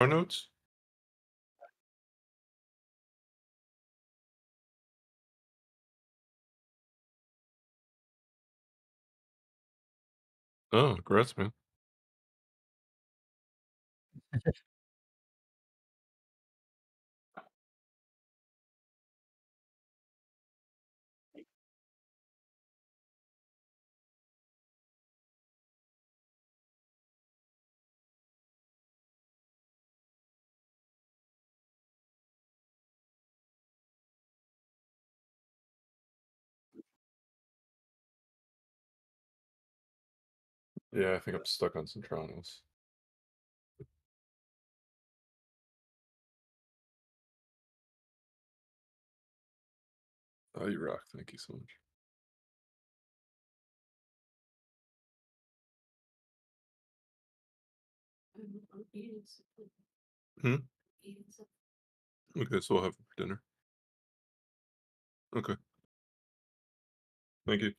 Our notes? Oh, congrats, man. Yeah, I think I'm stuck on Centranos. Oh, you rock. Thank you so much. Hmm? Okay, so we'll have it for dinner. Okay, thank you.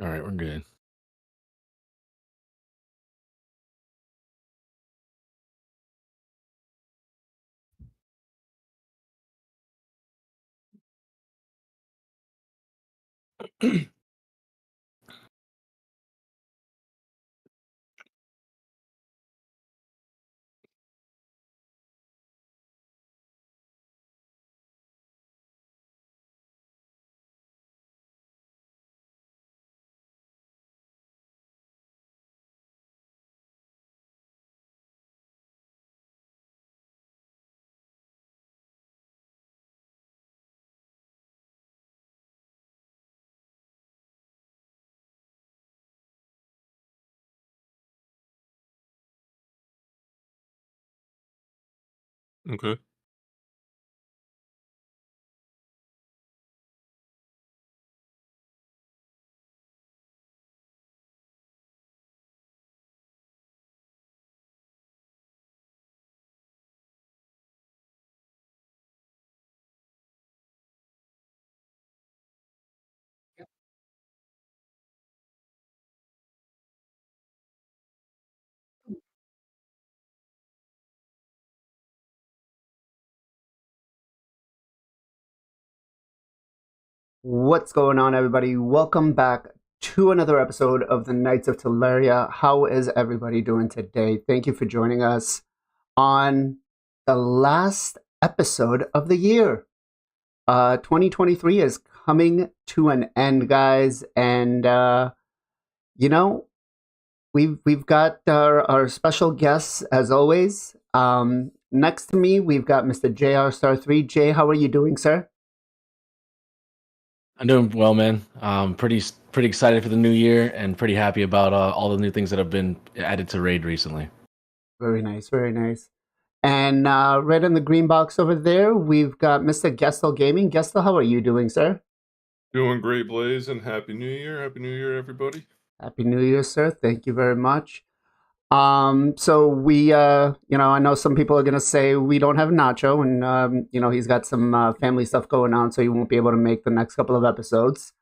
All right, we're good. Okay. What's going on, everybody? Welcome back to another episode of the Knights of Teleria. How is everybody doing today? Thank you for joining us on the last episode of the year. 2023 is coming to an end, guys, and you know we've got our special guests as always. Next to me, we've got Mr. JR Star 3. Jay, how are you doing, sir? I'm doing well, man. Pretty excited for the new year and pretty happy about all the new things that have been added to Raid recently. Very nice, very nice. And right in the green box over there, we've got Mr. Gestal Gaming. Gestal, how are you doing, sir? Doing great, Blaze, and Happy New Year. Happy New Year, everybody. Happy New Year, sir. Thank you very much. So we, I know some people are gonna say we don't have Nacho, and he's got some family stuff going on, so he won't be able to make the next couple of episodes.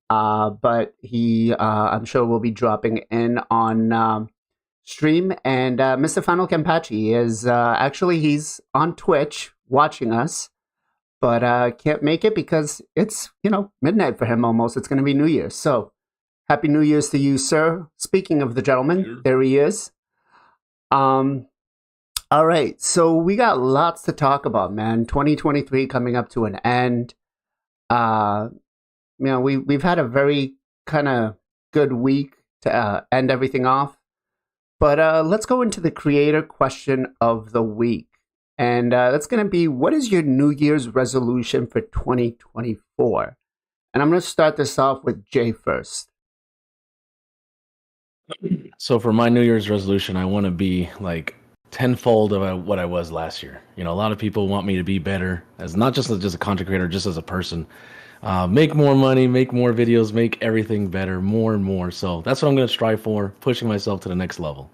But I'm sure, will be dropping in on stream. And Mr. FinalKenpachi is actually he's on Twitch watching us, but can't make it because it's midnight for him almost. It's going to be New Year's. So happy New Year's to you, sir. Speaking of the gentleman, there he is. All right, so we got lots to talk about, man. 2023 coming up to an end. We've had a very kind of good week to end everything off. But let's go into the creator question of the week. And that's going to be, what is your New Year's resolution for 2024? And I'm going to start this off with Jay first. So for my New Year's resolution, I want to be like tenfold of what I was last year. A lot of people want me to be better as not just a content creator, just as a person. make more money, make more videos, make everything better, more and more. So that's what I'm going to strive for, pushing myself to the next level.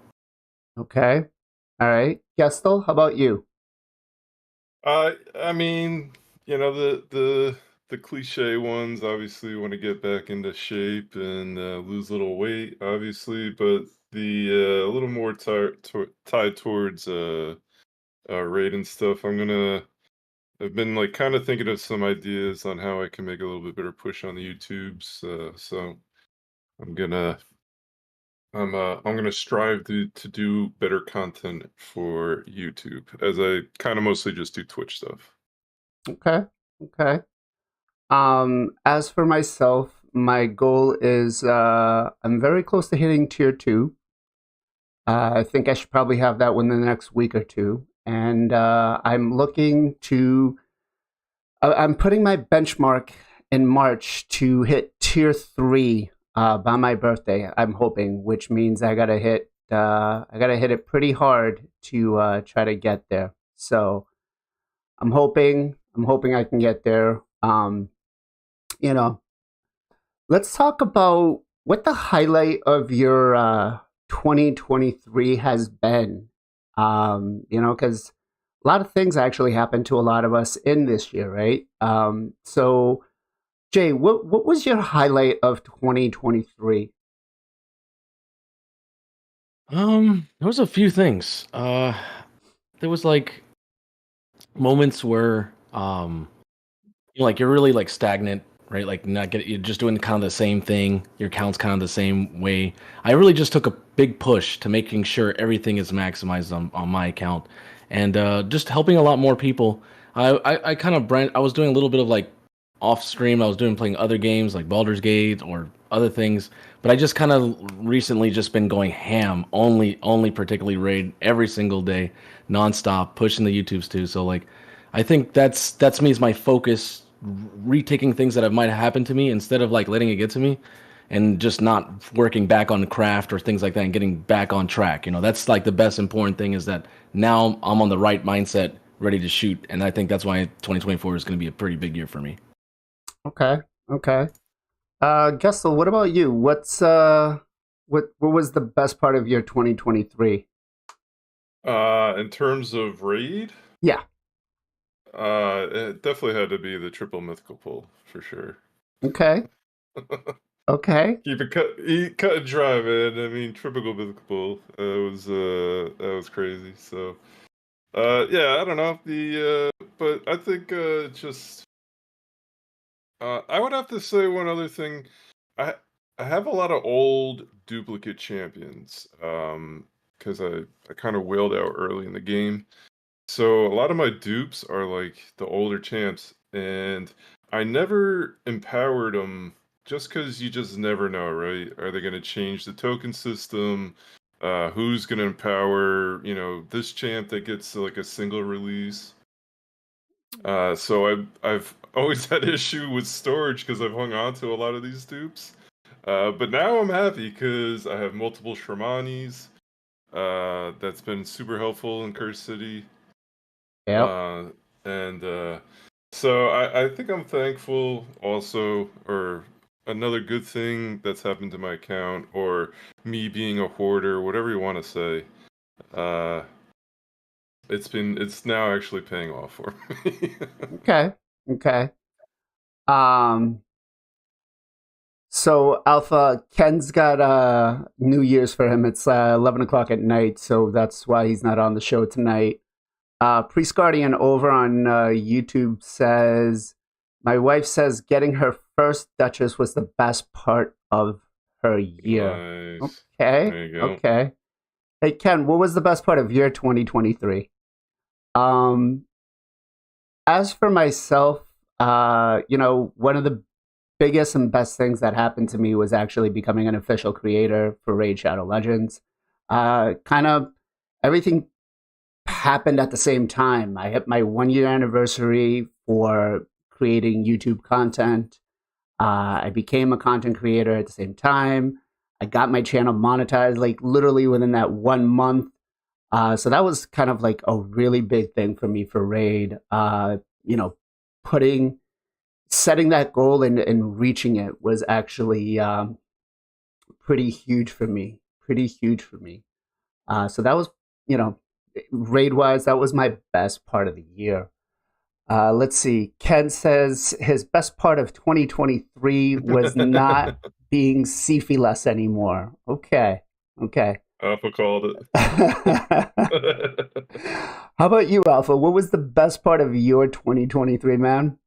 Okay. All right. Gestal, how about you? I mean, the cliche ones. Obviously, want to get back into shape and lose a little weight, obviously, but the a little more tied towards raid and stuff. I've been like kind of thinking of some ideas on how I can make a little bit better push on the YouTubes. So I'm gonna I'm gonna strive to do better content for YouTube, as I kind of mostly just do Twitch stuff. Okay. Okay. As for myself, my goal is I'm very close to hitting tier 2. I think I should probably have that within the next week or two. And I'm looking to I'm putting my benchmark in March to hit tier 3 by my birthday. I'm hoping, which means I gotta hit it pretty hard to try to get there. So I'm hoping I can get there. You know, let's talk about what the highlight of your 2023 has been. Because a lot of things actually happened to a lot of us in this year, right? So, Jay, what was your highlight of 2023? There was a few things. There was like moments where like you're really like stagnant, right? Like you're just doing kind of the same thing. Your count's kind of the same way. I really just took a big push to making sure everything is maximized on my account, and just helping a lot more people. I kind of I was doing a little bit of like off stream. I was playing other games like Baldur's Gate or other things, but I just kind of recently just been going ham, only particularly raid every single day, nonstop, pushing the YouTubes too. So like, I think that's me as my focus, retaking things that might have happened to me instead of like letting it get to me, and just not working back on the craft or things like that and getting back on track. That's like the best important thing, is that now I'm on the right mindset, ready to shoot, and I think that's why 2024 is going to be a pretty big year for me. Okay. Okay. Gestel, what about you? What was the best part of your 2023? In terms of raid, Yeah. it definitely had to be the triple mythical pull for sure. Okay. Okay. Keep it cut and dry, man. I mean, triple mythical pull. That was crazy. So, yeah, I don't know but I think just I would have to say one other thing. I I have a lot of old duplicate champions, because I kind of wheeled out early in the game. So a lot of my dupes are like the older champs, and I never empowered them just because you just never know, right? Are they going to change the token system? Who's going to empower, this champ that gets like a single release? So I've always had issue with storage because I've hung on to a lot of these dupes. But now I'm happy because I have multiple Shramanis. That's been super helpful in Curse City. Yep. And so I think I'm thankful also, or another good thing that's happened to my account, or me being a hoarder, whatever you want to say. It's now actually paying off for me. Okay. Okay. So Alpha, Ken's got New Year's for him. It's 11 o'clock at night, so that's why he's not on the show tonight. Priest Guardian over on YouTube says, my wife says getting her first Duchess was the best part of her year. Nice. Okay. There you go. Okay. Hey Ken, what was the best part of your 2023? As for myself, one of the biggest and best things that happened to me was actually becoming an official creator for Raid Shadow Legends. Kind of everything happened at the same time. I hit my 1 year anniversary for creating YouTube content. I became a content creator at the same time. I got my channel monetized like literally within that 1 month. So that was kind of like a really big thing for me for Raid. Putting setting that goal and reaching it was actually pretty huge for me. Pretty huge for me. So that was, you know, raid wise, that was my best part of the year. Let's see. Ken says his best part of 2023 was not being Sifilas anymore. Okay. Okay. Alpha called it. How about you, Alpha? What was the best part of your 2023, man?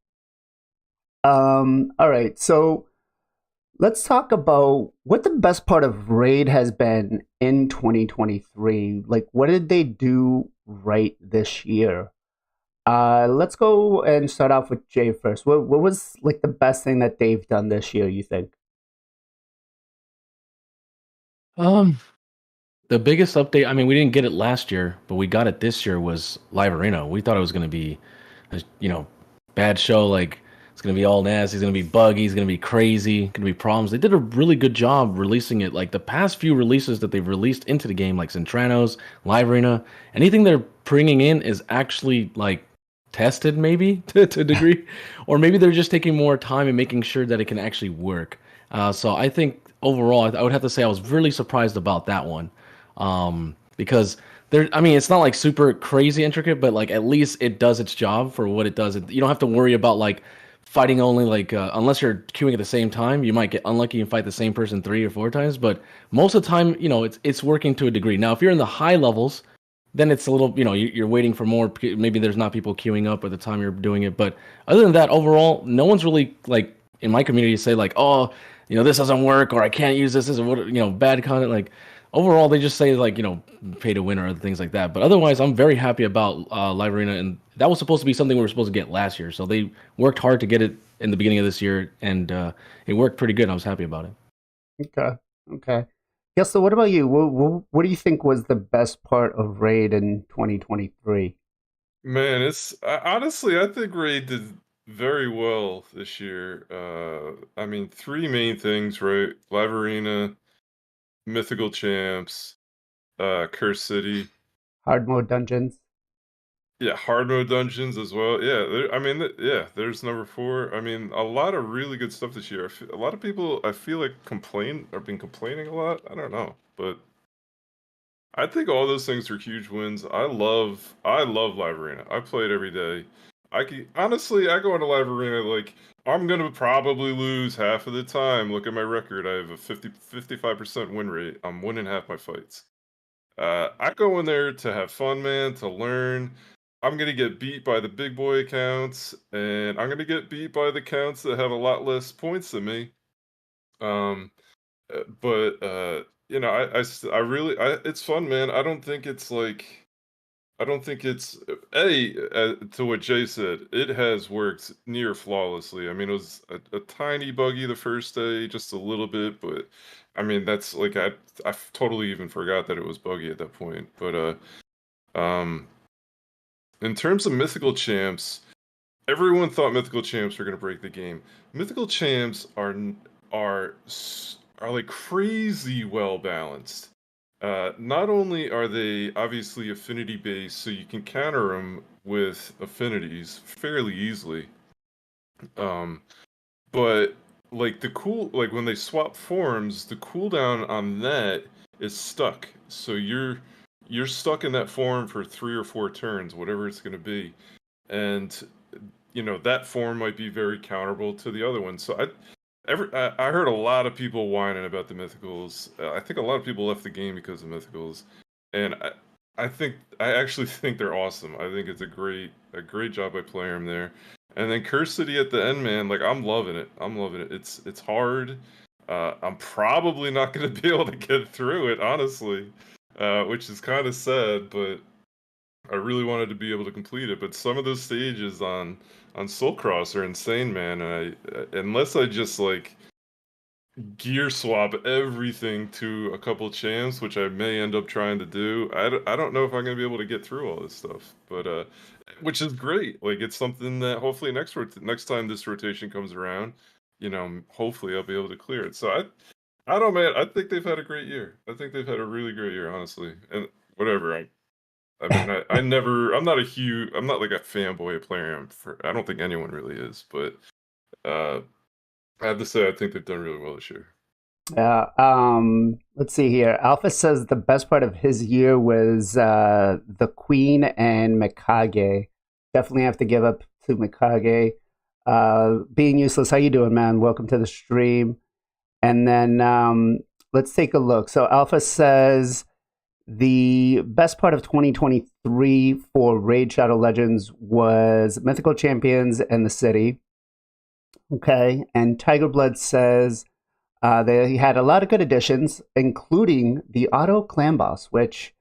All right. So let's talk about what the best part of Raid has been in 2023. Like, what did they do right this year? Let's go and start off with Jay first. What was like the best thing that they've done this year, you think? The biggest update, I mean, we didn't get it last year, but we got it this year, was Live Arena. We thought it was going to be, bad show. Like, it's going to be all nasty. It's going to be buggy. It's going to be crazy. Going to be problems. They did a really good job releasing it. Like, the past few releases that they've released into the game, like Centranos, Live Arena, anything they're bringing in is actually, like, tested maybe to a degree. Or maybe they're just taking more time and making sure that it can actually work. So I think overall, I would have to say I was really surprised about that one. Because there, I mean, it's not like super crazy intricate, but like at least it does its job for what it does. You don't have to worry about like fighting only like unless you're queuing at the same time, you might get unlucky and fight the same person 3 or 4 times. But most of the time, it's working to a degree. Now, if you're in the high levels, then it's a little, you're waiting for more. Maybe there's not people queuing up at the time you're doing it. But other than that, overall, no one's really like in my community say like, oh, this doesn't work or I can't use this as bad content. Like overall, they just say like, pay to win or other things like that. But otherwise, I'm very happy about Live Arena, and that was supposed to be something we were supposed to get last year. So they worked hard to get it in the beginning of this year, and it worked pretty good. And I was happy about it. Okay. Okay. Yes. So, what about you? What do you think was the best part of Raid in 2023? Man, honestly, I think Raid did very well this year. I mean, 3 main things, right? Live Arena, Mythical Champs, Curse City. Hard mode dungeons. Yeah, hard mode dungeons as well. Yeah, there's number 4. I mean, a lot of really good stuff this year. A lot of people, I feel like, have been complaining a lot. I don't know, but I think all those things are huge wins. I love Live Arena. I play it every day. Honestly, I go into Live Arena like I'm gonna probably lose half of the time. Look at my record. I have a 55% win rate. I'm winning half my fights. I go in there to have fun, man, to learn. I'm gonna get beat by the big boy accounts, and I'm gonna get beat by the accounts that have a lot less points than me. But it's fun, man. I don't think it's to what Jay said. It has worked near flawlessly. I mean, it was a tiny buggy the first day, just a little bit, but I mean, that's like I totally even forgot that it was buggy at that point. But in terms of mythical champs, everyone thought mythical champs were going to break the game. Mythical champs are like crazy well balanced. Not only are they obviously affinity based, so you can counter them with affinities fairly easily. But like like when they swap forms, the cooldown on that is stuck. So you're stuck in that form for 3 or 4 turns, whatever it's going to be, and that form might be very counterable to the other one. So I heard a lot of people whining about the mythicals. I think a lot of people left the game because of mythicals, and I actually think they're awesome. I think it's a great job by Playerm there. And then Curse City at the end, man, like I'm loving it. It's hard. I'm probably not going to be able to get through it, honestly, which is kind of sad. But I really wanted to be able to complete it. But some of those stages on Soulcross are insane, man. And unless I just like gear swap everything to a couple champs, which I may end up trying to do, I don't know if I'm gonna be able to get through all this stuff. But which is great. Like it's something that hopefully next time this rotation comes around, hopefully I'll be able to clear it. So I don't know, man. I think they've had a great year. I think they've had a really great year, honestly. And whatever. I mean, I'm not like a fanboy of Plarium. I don't think anyone really is, but I have to say, I think they've done really well this year. Yeah. Let's see here. Alpha says the best part of his year was the Queen and Mikage. Definitely have to give up to Mikage. Being useless. How you doing, man? Welcome to the stream. And then let's take a look. So Alpha says the best part of 2023 for Raid Shadow Legends was Mythical Champions and the City. Okay. And Tiger Blood says they had a lot of good additions, including the Auto Clan Boss, which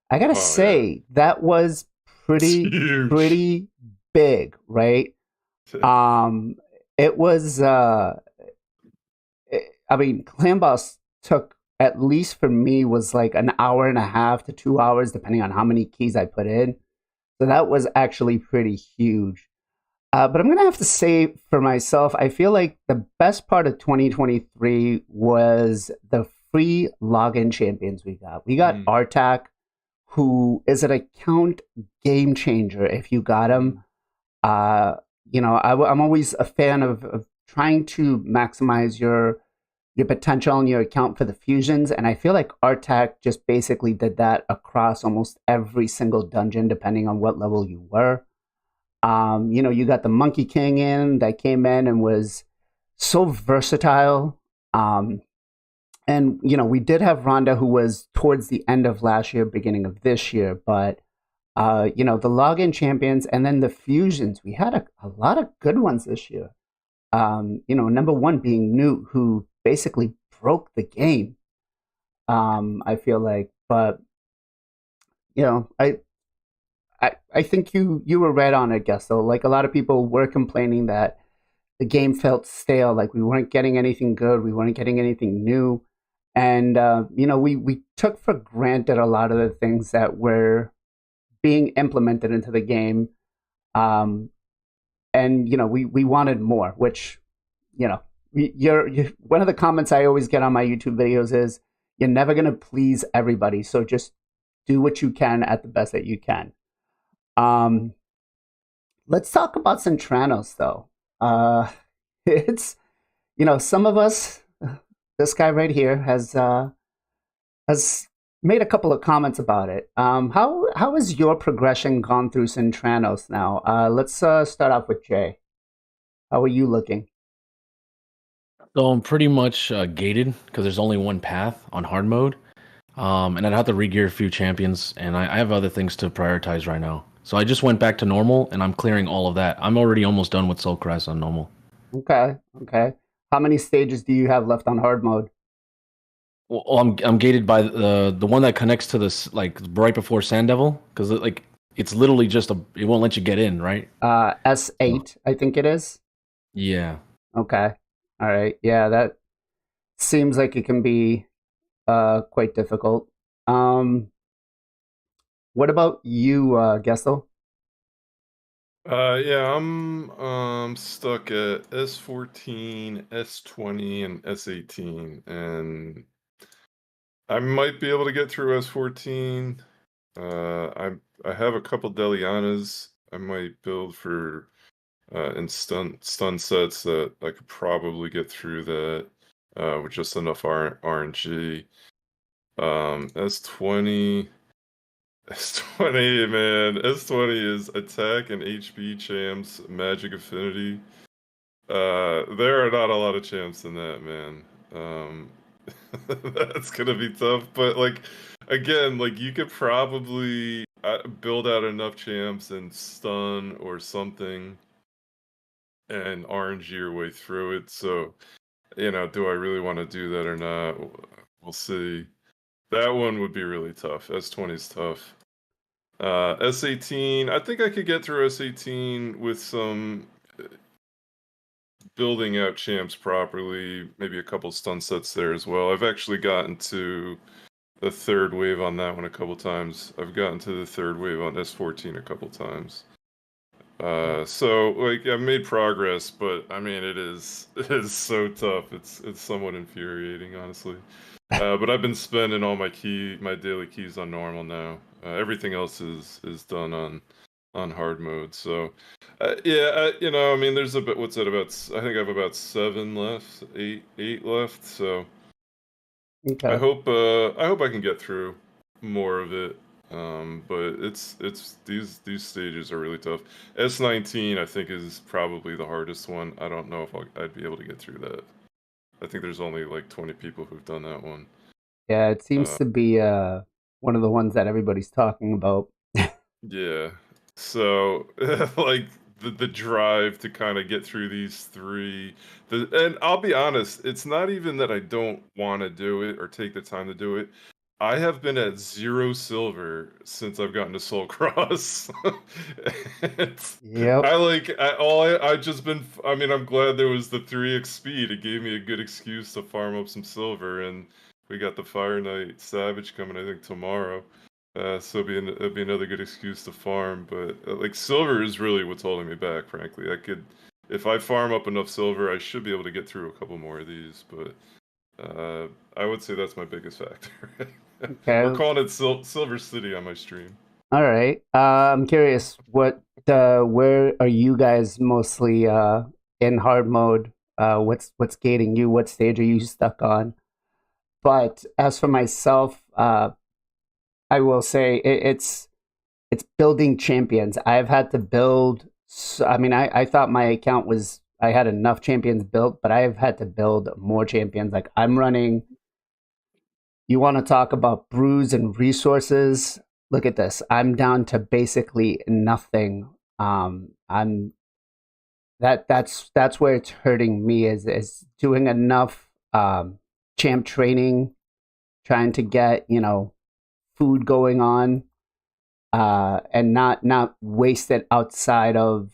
I gotta say that was pretty big, right? It was. I mean, Clan Boss took, at least for me, was like an hour and a half to 2 hours, depending on how many keys I put in. So that was actually pretty huge. But I'm going to have to say for myself, I feel like the best part of 2023 was the free login champions we got. We got Artak, who is an account game changer if you got him. I'm always a fan of trying to maximize your potential on your account for the fusions, and I feel like Artak just basically did that across almost every single dungeon, depending on what level you were. You got the Monkey King in that came in and was so versatile. And we did have Rhonda, who was towards the end of last year, beginning of this year. But the login champions and then the fusions, we had a lot of good ones this year. Number one being Newt, who basically broke the game. I feel like, but I think you were right on it, Gestal. Like, a lot of people were complaining that the game felt stale, like we weren't getting anything good, we weren't getting anything new, and we took for granted a lot of the things that were being implemented into the game, and we wanted more. Which, you're one of the comments I always get on my YouTube videos is, you're never gonna please everybody, so just do what you can at the best that you can. Let's talk about Centranos, though. It's, some of us, this guy right here has made a couple of comments about it. How has your progression gone through Centranos now? Let's start off with Jay. How are you looking? So I'm pretty much gated because there's only one path on hard mode. And I'd have to re-gear a few champions, and I have other things to prioritize right now. So I just went back to normal, and I'm clearing all of that. I'm already almost done with Soulcrest on normal. Okay. How many stages do you have left on hard mode? Well, I'm gated by the one that connects to this, like, right before Sand Devil, because it's literally just it won't let you get in, right? S8, I think it is. Yeah. Okay. All right. Yeah, that seems like it can be quite difficult. What about you, Gestal? Yeah, I'm stuck at S14, S20, and S18, and I might be able to get through S14. I have a couple Delianas I might build for in stun sets that I could probably get through that with just enough RNG. S20. S20, man. S20 is attack and HP champs, magic affinity. There are not a lot of champs in that, man. That's gonna be tough. But, like, again, like, you could probably build out enough champs and stun or something and RNG your way through it. So, do I really want to do that or not? We'll see. That one would be really tough. S20 is tough. S18, I think I could get through S18 with some building out champs properly, maybe a couple stun sets there as well. I've actually gotten to the third wave on that one a couple times. I've gotten to the third wave on S14 a couple times. So, like, I've made progress, but I mean, it is so tough. It's somewhat infuriating, honestly. But I've been spending all my daily keys on normal now. Everything else is done on on hard mode. So, yeah, I mean, there's a bit. What's that about? I think I have about 7 left, eight left. So Okay. I hope I can get through more of it. But it's these stages are really tough. S19 I think is probably the hardest one. I don't know if I'd be able to get through that. I think there's only like 20 people who've done that one. Yeah, it seems to be one of the ones that everybody's talking about. Yeah. So like the drive to kind of get through these three, and I'll be honest, it's not even that I don't want to do it or take the time to do it. I have been at 0 silver since I've gotten to Soul Cross. Yep. I just been. I mean, I'm glad there was the 3x speed. It gave me a good excuse to farm up some silver, and we got the Fire Knight Savage coming, I think, tomorrow. So it'd be another good excuse to farm. But like silver is really what's holding me back. Frankly, if I farm up enough silver, I should be able to get through a couple more of these. But I would say that's my biggest factor. Okay. We're calling it Silver City on my stream. All right. I'm curious, where are you guys mostly in hard mode? What's gating you? What stage are you stuck on? But as for myself, I will say it's building champions. I've had to build. I mean, I thought my account was I had enough champions built, but I've had to build more champions. Like I'm running. You want to talk about brews and resources? Look at this. I'm down to basically nothing. I'm that's where it's hurting me is doing enough champ training, trying to get food going on, and not waste it outside of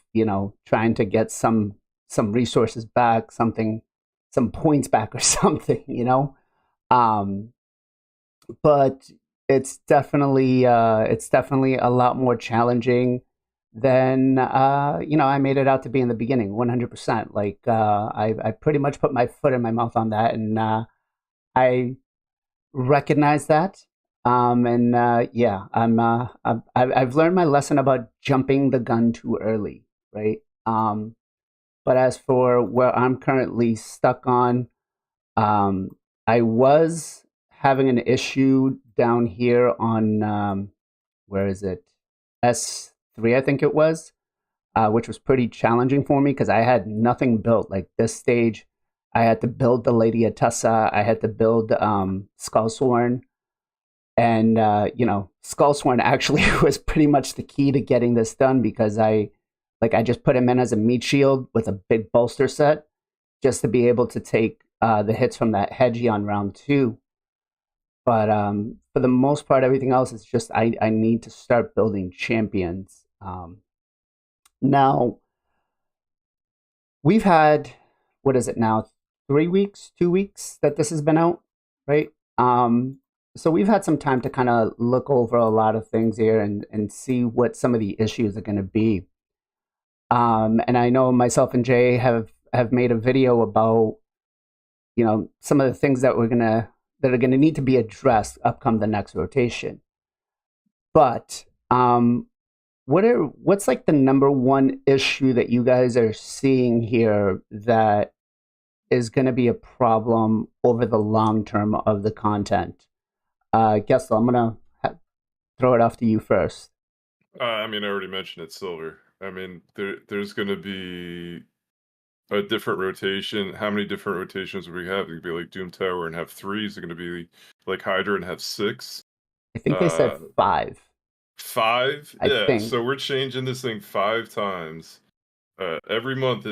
trying to get some resources back, some points back or something. Um, but it's definitely a lot more challenging than I made it out to be in the beginning. 100%. Like I pretty much put my foot in my mouth on that, and I recognize that. And yeah, I've learned my lesson about jumping the gun too early, right? But as for where I'm currently stuck on, um, I was having an issue down here on where is it? S3, I think it was, which was pretty challenging for me because I had nothing built. Like this stage, I had to build the Lady Atessa, I had to build Skullsworn, and Skullsworn actually was pretty much the key to getting this done because I just put him in as a meat shield with a big bolster set just to be able to take the hits from that Hedgie on round 2. But for the most part, everything else is just I need to start building champions. Now, we've had, what is it now, 3 weeks, 2 weeks that this has been out, right? So we've had some time to kind of look over a lot of things here and see what some of the issues are going to be. And I know myself and Jay have made a video about some of the things that are gonna need to be addressed upcome the next rotation. But what's like the number one issue that you guys are seeing here that is going to be a problem over the long term of the content? Gestal, I'm gonna throw it off to you first. I mean, I already mentioned it, silver. I mean, there's going to be a different rotation. How many different rotations would we have? It could be like Doom Tower and have 3. Is it going to be like Hydra and have 6? I think they said 5. 5? I Yeah, think. so we're changing this thing 5 times. Every month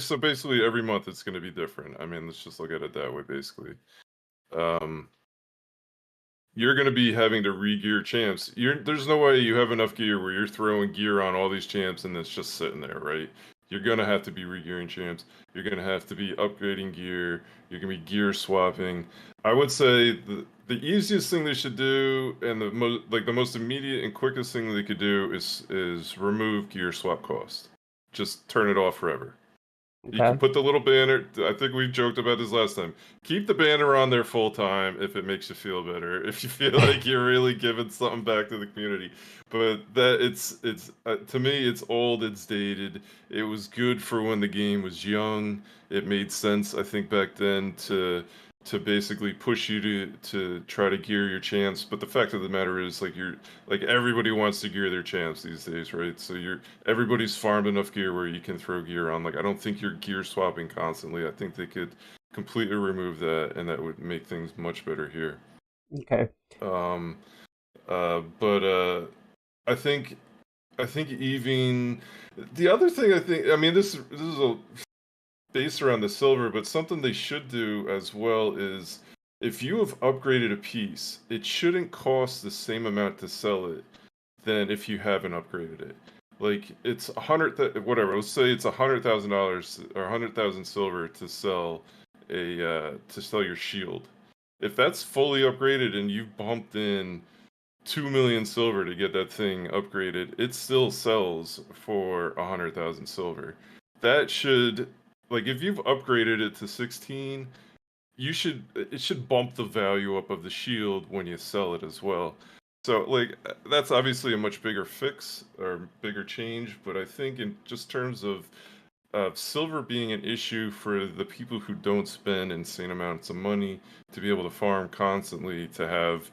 so basically every month it's going to be different. I mean, let's just look at it that way, basically. You're going to be having to re-gear champs. There's no way you have enough gear where you're throwing gear on all these champs and it's just sitting there, right? You're going to have to be re-gearing champs. You're going to have to be upgrading gear. You're going to be gear swapping. I would say the easiest thing they should do and the most immediate and quickest thing they could do is remove gear swap cost. Just turn it off forever. You can Okay. put the little banner. I think we joked about this last time. Keep the banner on there full time if it makes you feel better. If you feel like you're really giving something back to the community, but that it's to me it's old, it's dated. It was good for when the game was young. It made sense, I think, back then to basically push you to try to gear your champs. But the fact of the matter is, like everybody wants to gear their champs these days, right? So everybody's farmed enough gear where you can throw gear on. Like, I don't think you're gear swapping constantly. I think they could completely remove that, and that would make things much better here. Okay. But I think even the other thing I mean, this is a based around the silver, but something they should do as well is if you have upgraded a piece, it shouldn't cost the same amount to sell it than if you haven't upgraded it. Like, it's whatever. Let's say it's $100,000 or 100,000 silver to sell your shield. If that's fully upgraded and you've bumped in 2 million silver to get that thing upgraded, it still sells for 100,000 silver. That should, like, if you've upgraded it to 16, it should bump the value up of the shield when you sell it as well. So, like, that's obviously a much bigger fix or bigger change, but I think in just terms of silver being an issue for the people who don't spend insane amounts of money to be able to farm constantly, to have,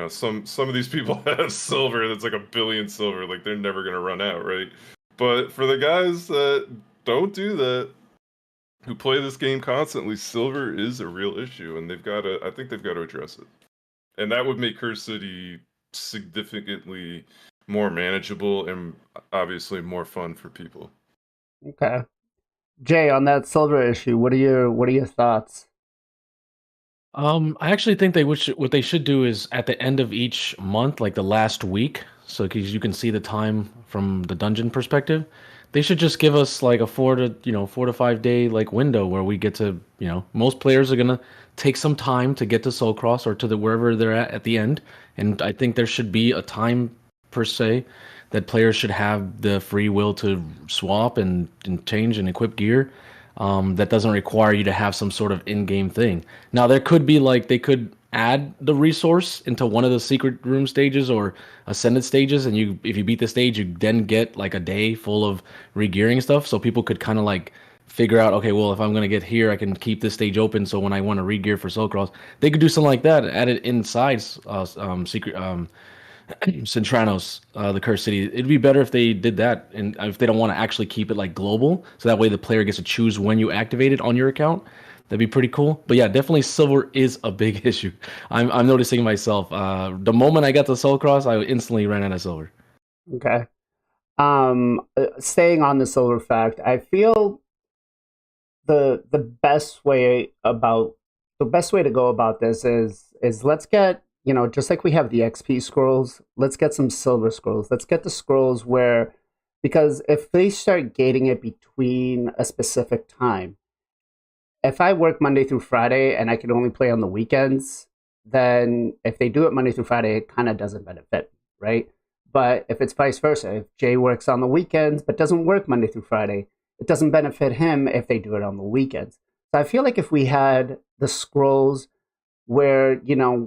some of these people have silver that's like 1 billion silver, like they're never gonna run out, right? But for the guys that don't do that, who play this game constantly, silver is a real issue, and I think they've got to address it. And that would make Curse City significantly more manageable and obviously more fun for people. Okay. Jay, on that silver issue, what are your thoughts? I actually think what they should do is at the end of each month, like the last week, so because you can see the time from the dungeon perspective, they should just give us like a 4 to 5 day like window where we get to, most players are gonna take some time to get to Soul Cross or to wherever they're at the end, and I think there should be a time per se that players should have the free will to swap and change and equip gear. That doesn't require you to have some sort of in-game thing. Now, there could be they could add the resource into one of the secret room stages or ascended stages, and if you beat the stage, you then get like a day full of regearing stuff. So people could kind of like figure out, okay, well, if I'm gonna get here, I can keep this stage open. So when I want to regear for Soul Cross, they could do something like that, add it inside secret Centranos, the Cursed City. It'd be better if they did that, and if they don't want to actually keep it like global, so that way the player gets to choose when you activate it on your account. That'd be pretty cool. But yeah, definitely silver is a big issue. I'm noticing myself. The moment I got to Soul Cross, I instantly ran out of silver. Okay. Staying on the silver fact, I feel the best way to go about this is let's get, just like we have the XP scrolls, let's get some silver scrolls. Let's get the scrolls because if they start gating it between a specific time, if I work Monday through Friday and I can only play on the weekends, then if they do it Monday through Friday, it kind of doesn't benefit, right? But if it's vice versa, if Jay works on the weekends but doesn't work Monday through Friday, it doesn't benefit him if they do it on the weekends. So I feel like if we had the scrolls where,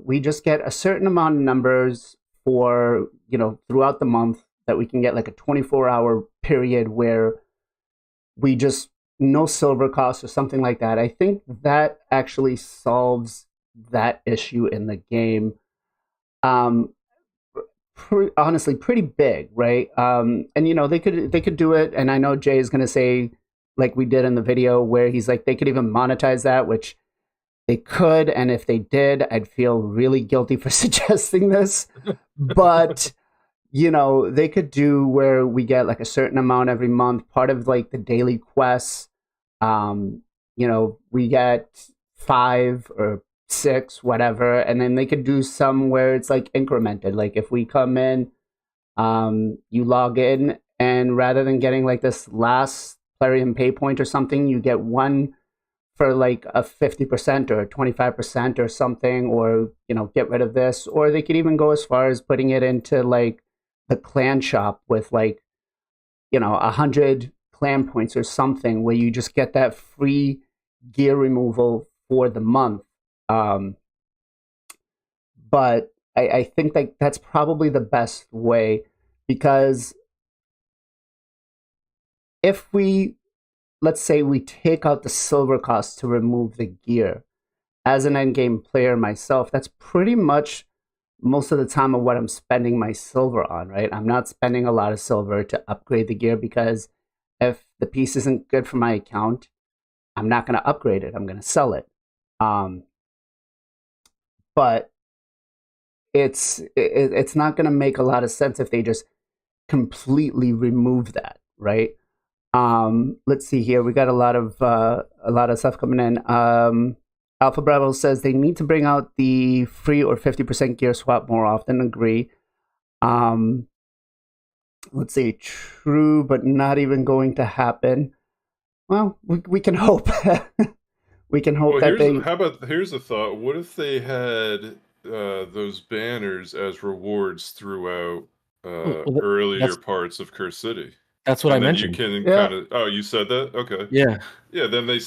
we just get a certain amount of numbers for, throughout the month, that we can get like a 24-hour period where we just no silver cost or something like that. I think that actually solves that issue in the game. Honestly, pretty big, right? And they could do it, and I know Jay is going to say, like we did in the video, where he's like, they could even monetize that, which they could, and if they did, I'd feel really guilty for suggesting this. But they could do where we get like a certain amount every month, part of like the daily quests. We get 5 or 6, whatever, and then they could do some where it's like incremented. Like if we come in, you log in, and rather than getting like this last Plarium pay point or something, you get one for like a 50% or a 25% or something, or get rid of this. Or they could even go as far as putting it into like the clan shop with like 100 clan points or something where you just get that free gear removal for the month. But I think that that's probably the best way, because if let's say we take out the silver cost to remove the gear, as an endgame player myself, that's pretty much most of the time of what I'm spending my silver on, right? I'm not spending a lot of silver to upgrade the gear, because if the piece isn't good for my account, I'm not going to upgrade it. I'm going to sell it. But it's not going to make a lot of sense if they just completely remove that, right? Let's see here. We got a lot of stuff coming in. Alpha Bravo says they need to bring out the free or 50% gear swap more often. Agree. Let's see. True, but not even going to happen. Well, we can hope. We can hope that they. How about, here's a thought. What if they had those banners as rewards throughout earlier parts of Curse City? That's what I mentioned. You can kind of. Oh, you said that? Okay. Yeah. Yeah. Then they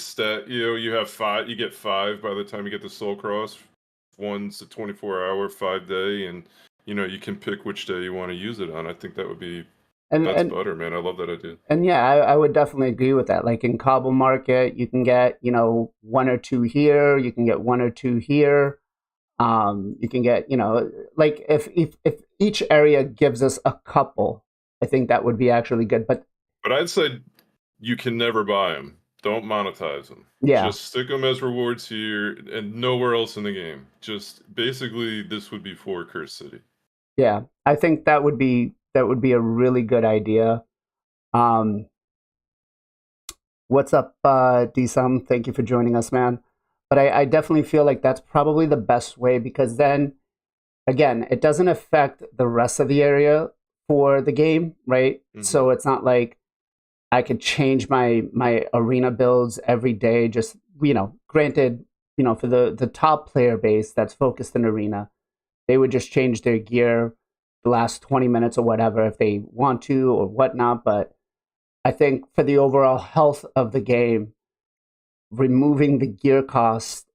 you have 5. You get 5 by the time you get the Soul Cross. One's a 24-hour, 5-day, and you can pick which day you want to use it on. I think that would be. That's butter, man. I love that idea. And yeah, I would definitely agree with that. Like in Cobble Market, you can get 1 or 2 here. You can get 1 or 2 here. You can get like if each area gives us a couple, I think that would be actually good. But I'd say you can never buy them. Don't monetize them. Yeah. Just stick them as rewards here and nowhere else in the game. Just basically, this would be for Curse City. Yeah, I think that would be a really good idea. What's up, D-Sum? Thank you for joining us, man. But I definitely feel like that's probably the best way, because then, again, it doesn't affect the rest of the area for the game, right? Mm-hmm. So it's not like I could change my arena builds every day. Just, granted, for the top player base that's focused in arena, they would just change their gear the last 20 minutes or whatever if they want to or whatnot. But I think for the overall health of the game, removing the gear cost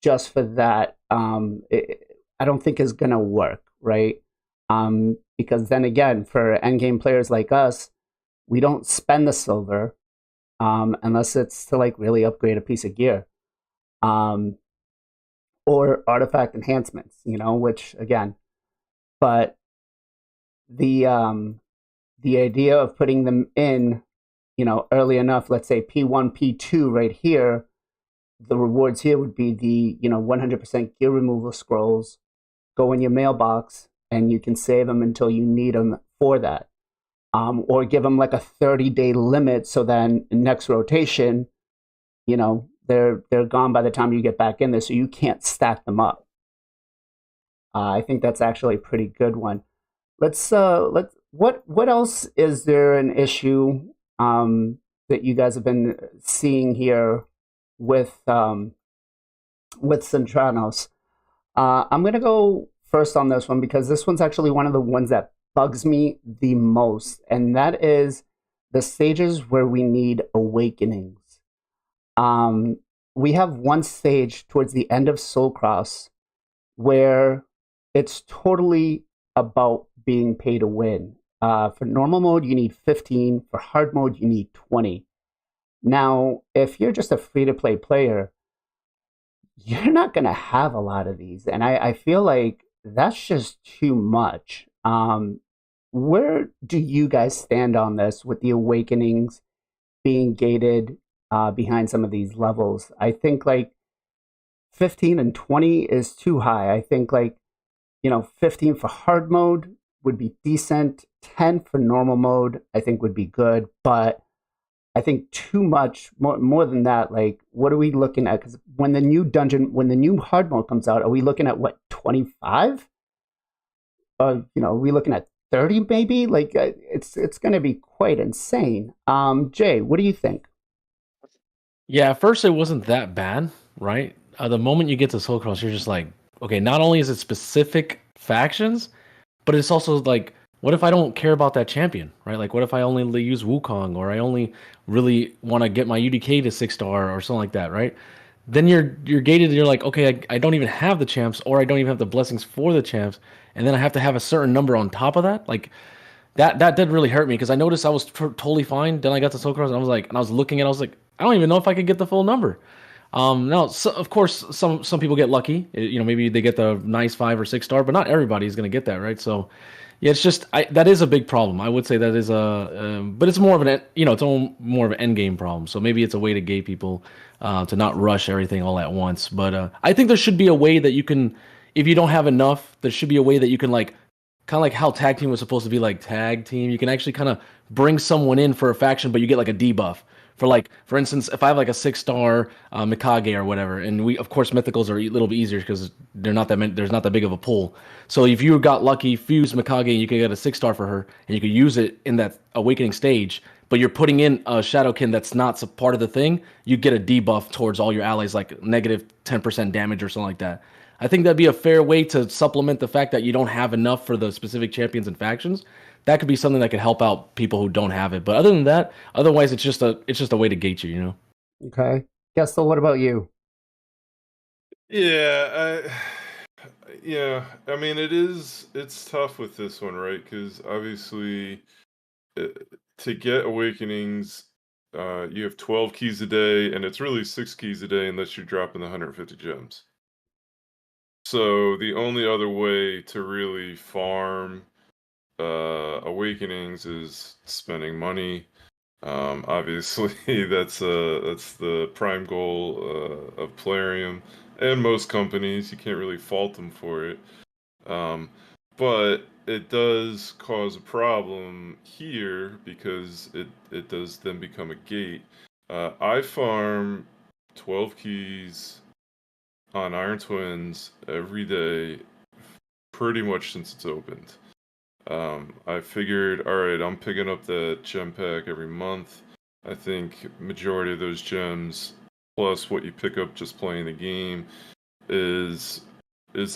just for that, I don't think is going to work, right? Because then again, for endgame players like us, we don't spend the silver unless it's to like really upgrade a piece of gear. Or artifact enhancements, which again, but the idea of putting them in, early enough, let's say P1, P2 right here, the rewards here would be the, 100% gear removal scrolls, go in your mailbox, and you can save them until you need them for that. Or give them like a 30-day limit, so then next rotation, they're gone by the time you get back in there, so you can't stack them up. I think that's actually a pretty good one. What else is there an issue that you guys have been seeing here with Centranos? I'm gonna go first on this one, because this one's actually one of the ones that bugs me the most, and that is the stages where we need awakenings. We have one stage towards the end of Soul Cross where it's totally about being pay to win. For normal mode, you need 15. For hard mode, you need 20. Now, if you're just a free-to-play player, you're not going to have a lot of these. And I feel like that's just too much. Where do you guys stand on this with the awakenings being gated behind some of these levels? I think like 15 and 20 is too high. I think like 15 for hard mode would be decent. 10 for normal mode I think would be good, but I think too much more than that. Like, what are we looking at? Because when the new hard mode comes out, are we looking at what, 25? Are we looking at 30 maybe? Like, it's going to be quite insane. Jay, what do you think? Yeah, at first it wasn't that bad, right? The moment you get to Soul Cross, you're just like, okay, not only is it specific factions, but it's also like what if I don't care about that champion, right? Like, what if I only use Wukong, or I only really want to get my UDK to 6 star or something like that, right? Then you're gated. And you're like, okay, I don't even have the champs, or I don't even have the blessings for the champs, and then I have to have a certain number on top of that. Like that did really hurt me because I noticed I was totally fine. Then I got to Soul Cross and I was like, and I was looking at, it, I was like, I don't even know if I could get the full number. Now, so, of course, some people get lucky. Maybe they get the nice 5 or 6 star, but not everybody's gonna get that, right? So, yeah, it's just that is a big problem. I would say that is but it's more of it's more of an end game problem. So maybe it's a way to gate people to not rush everything all at once. But I think there should be a way that you can, if you don't have enough, there should be a way that you can like kind of like how tag team was supposed to be like tag team. You can actually kind of bring someone in for a faction, but you get like a debuff. For instance, if I have like a 6 star Mikage or whatever, and we of course mythicals are a little bit easier because they're not that there's not that big of a pool. So if you got lucky, fuse Mikage, you could get a 6 star for her, and you could use it in that awakening stage. But you're putting in a Shadowkin that's not part of the thing. You get a debuff towards all your allies, like negative 10% damage or something like that. I think that'd be a fair way to supplement the fact that you don't have enough for the specific champions and factions. That could be something that could help out people who don't have it. But other than that, otherwise it's just a way to gate you, you know. Okay. Gestal, what about you? Yeah, I mean, it's tough with this one, right? Because obviously, to get awakenings, you have 12 keys a day, and it's really 6 keys a day unless you're dropping the 150 gems. So the only other way to really farm awakenings is spending money. Obviously, that's the prime goal of Plarium and most companies. You can't really fault them for it. But it does cause a problem here because it does then become a gate. I farm 12 keys on Iron Twins every day, pretty much since it's opened. I figured, all right, I'm picking up the gem pack every month. I think majority of those gems, plus what you pick up just playing the game, is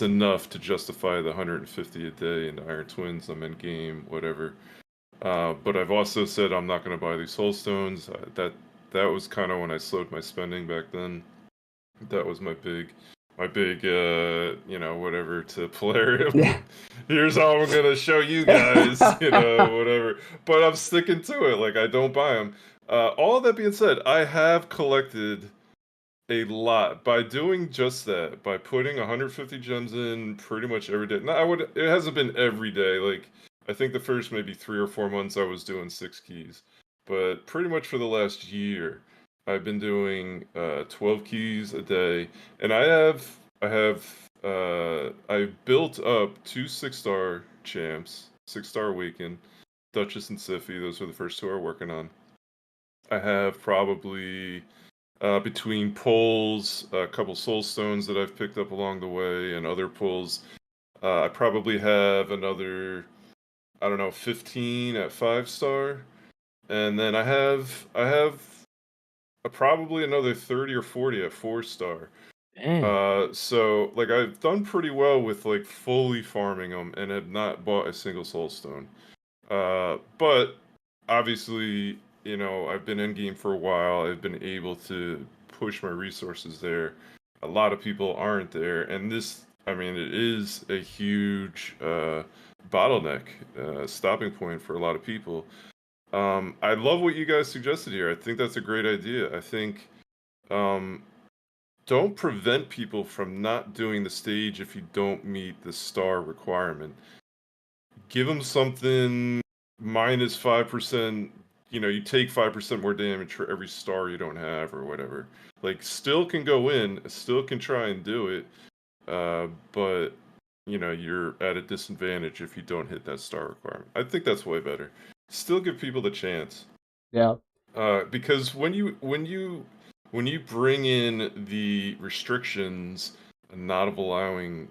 enough to justify the 150 a day in Iron Twins. I'm in game, whatever. But I've also said I'm not going to buy these Soul Stones. That was kind of when I slowed my spending back then. That was my big whatever to Plarium. Yeah. Here's how I'm gonna show you guys, whatever. But I'm sticking to it. Like, I don't buy them. All that being said, I have collected a lot by doing just that, by putting 150 gems in pretty much every day. Now, it hasn't been every day. Like, I think the first maybe 3 or 4 months I was doing 6 keys, but pretty much for the last year, I've been doing 12 keys a day, and I've built up 2 6-star champs, 6-star Awaken, Duchess and Siphi. Those are the first 2 I'm working on. I have probably between pulls, a couple Soul Stones that I've picked up along the way, and other pulls. I probably have another, I don't know, 15 at 5-star, and then I have probably another 30 or 40 at 4-star. So like I've done pretty well with like fully farming them and have not bought a single Soul Stone. But obviously, I've been in game for a while. I've been able to push my resources there. A lot of people aren't there, and this, I mean, it is a huge bottleneck, stopping point for a lot of people. I love what you guys suggested here. I think that's a great idea. I think don't prevent people from not doing the stage if you don't meet the star requirement. Give them something minus 5%. You take 5% more damage for every star you don't have or whatever. Like, still can go in, still can try and do it, but you're at a disadvantage if you don't hit that star requirement. I think that's way better. Still give people the chance. Yeah. Because when you bring in the restrictions, not of allowing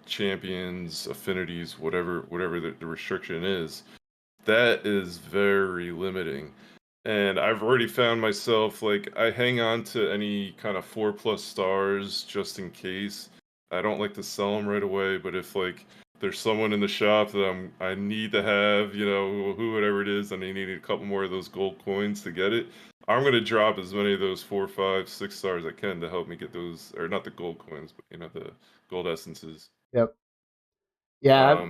champions, affinities, whatever the restriction is, that is very limiting. And I've already found myself, like, I hang on to any kind of 4+ stars just in case. I don't like to sell them right away, but if like there's someone in the shop that I need to have, you know, whoever it is, and I need a couple more of those gold coins to get it. I'm gonna drop as many of those 4, 5, 6 stars I can to help me get those, or not the gold coins, but you know, the gold essences. Yep. Yeah.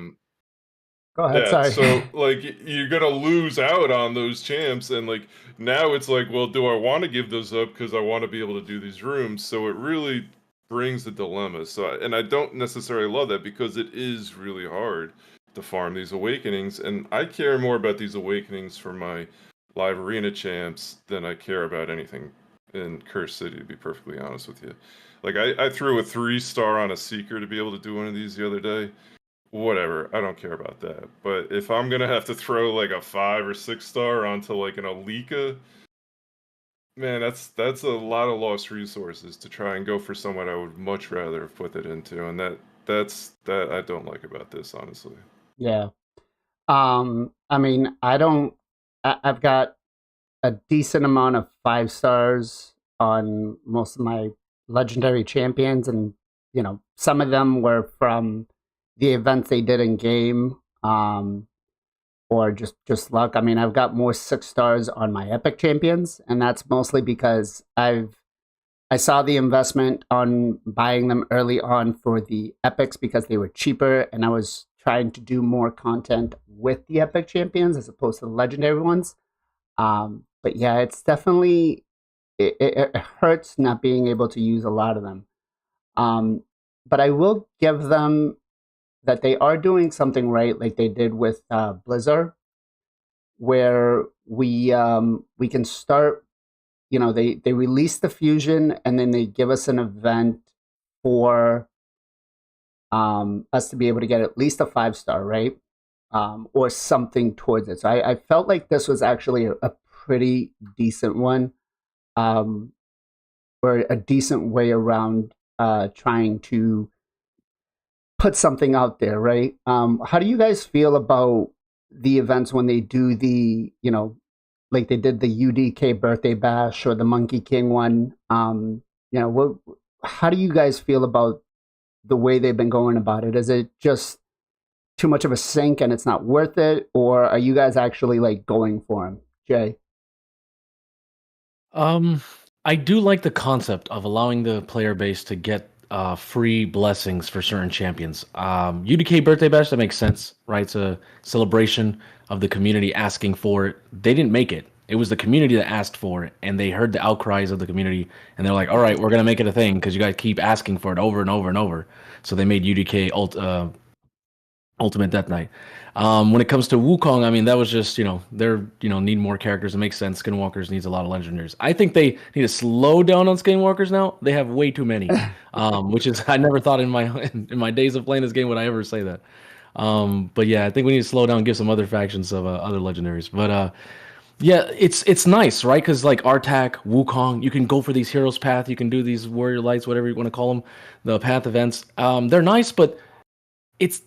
Go ahead. Yeah, Sorry. so like you're gonna lose out on those champs, and like now it's like, well, do I want to give those up because I want to be able to do these rooms? So it really brings the dilemma. And I don't necessarily love that because it is really hard to farm these awakenings, and I care more about these awakenings for my live arena champs than I care about anything in Curse City, to be perfectly honest with you. Like I threw a 3-star on a Seeker to be able to do one of these the other day. Whatever, I don't care about that. But if I'm gonna have to throw like a 5 or 6-star onto like an Alika, man, that's a lot of lost resources to try and go for someone I would much rather have put it into, and that's I don't like about this, honestly. Yeah. I mean, I've got a decent amount of 5 stars on most of my legendary champions, and you know, some of them were from the events they did in game, or just luck. I mean, I've got more 6 stars on my epic champions, and that's mostly because I saw the investment on buying them early on for the epics because they were cheaper, and I was trying to do more content with the epic champions as opposed to the legendary ones. But yeah, it's definitely it hurts not being able to use a lot of them. But I will give them that they are doing something right, like they did with Blizzard, where we can start. You know, they release the fusion and then they give us an event for us to be able to get at least a 5-star, right? Or something towards it. So I felt like this was actually a pretty decent one, or a decent way around trying to put something out there, right? How do you guys feel about the events when they do the, you know, like they did the UDK birthday bash or the Monkey King one? You know, how do you guys feel about the way they've been going about it? Is it just too much of a sink and it's not worth it, or are you guys actually like going for them, Jay? I do like the concept of allowing the player base to get free blessings for certain champions. UDK birthday bash, that makes sense, right? It's a celebration of the community asking for it. They didn't make it. It was the community that asked for it, and they heard the outcries of the community, and they're like, all right, we're going to make it a thing because you guys keep asking for it over and over and over. So they made UDK Ultimate Death Knight. When it comes to Wukong, I mean, that was just, you know, they're, you know, need more characters. It makes sense. Skinwalkers needs a lot of legendaries. I think they need to slow down on Skinwalkers now. They have way too many, which is, I never thought in my days of playing this game would I ever say that. But yeah, I think we need to slow down and give some other factions of other legendaries. But yeah, it's nice, right? Because like Artak, Wukong, you can go for these Heroes Path. You can do these Warrior Lights, whatever you want to call them, the Path events. They're nice, but it's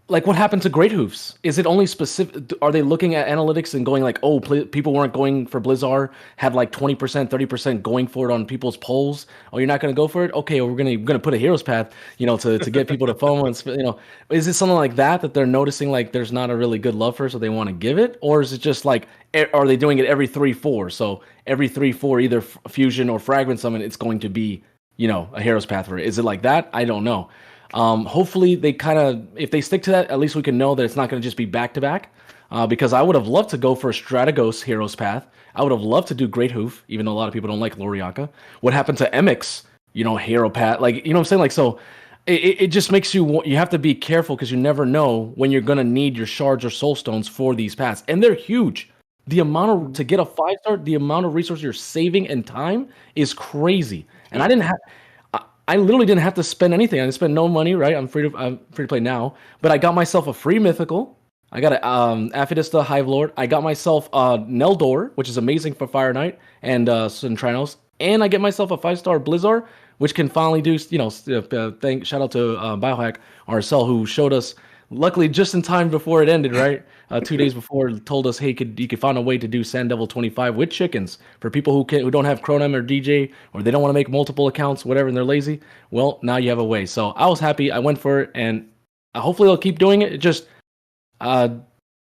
like, what happened to Great Hoofs? Is it only specific? Are they looking at analytics and going like, oh, people weren't going for Blizzard, had like 20%, 30% going for it on people's polls. Oh, you're not going to go for it? Okay, well, we're gonna put a Heroes Path, you know, to get people to FOMO and, you know, is it something like that they're noticing like there's not a really good love for, so they want to give it, or is it just like, are they doing it every 3-4? So every 3-4, either fusion or fragment summon, it's going to be, you know, a Heroes Path for it. Is it like that? I don't know. Hopefully they kind of, if they stick to that, at least we can know that it's not going to just be back to back. Because I would have loved to go for a Strategos Heroes Path. I would have loved to do Great Hoof, even though a lot of people don't like Loriaka. What happened to Emix, you know, Hero Path? Like, you know what I'm saying? Like, so it just makes you have to be careful because you never know when you're going to need your shards or soul stones for these paths. And they're huge. The amount to get a 5-star, the amount of resources you're saving and time is crazy. And I literally didn't have to spend anything. I didn't spend no money, right? I'm free to play now. But I got myself a free mythical. I got a Aphidista Hive Lord. I got myself a Neldor, which is amazing for Fire Knight and Centrinos. And I get myself a 5-star Blizzard, which can finally do, you know, shout out to Biohack RSL, who showed us, luckily just in time before it ended, right? 2 days before, told us, hey, you could find a way to do Sand Devil 25 with chickens for people who don't have Chronom or DJ, or they don't want to make multiple accounts, whatever, and they're lazy. Well, now you have a way. So I was happy. I went for it, and hopefully they'll keep doing it. It just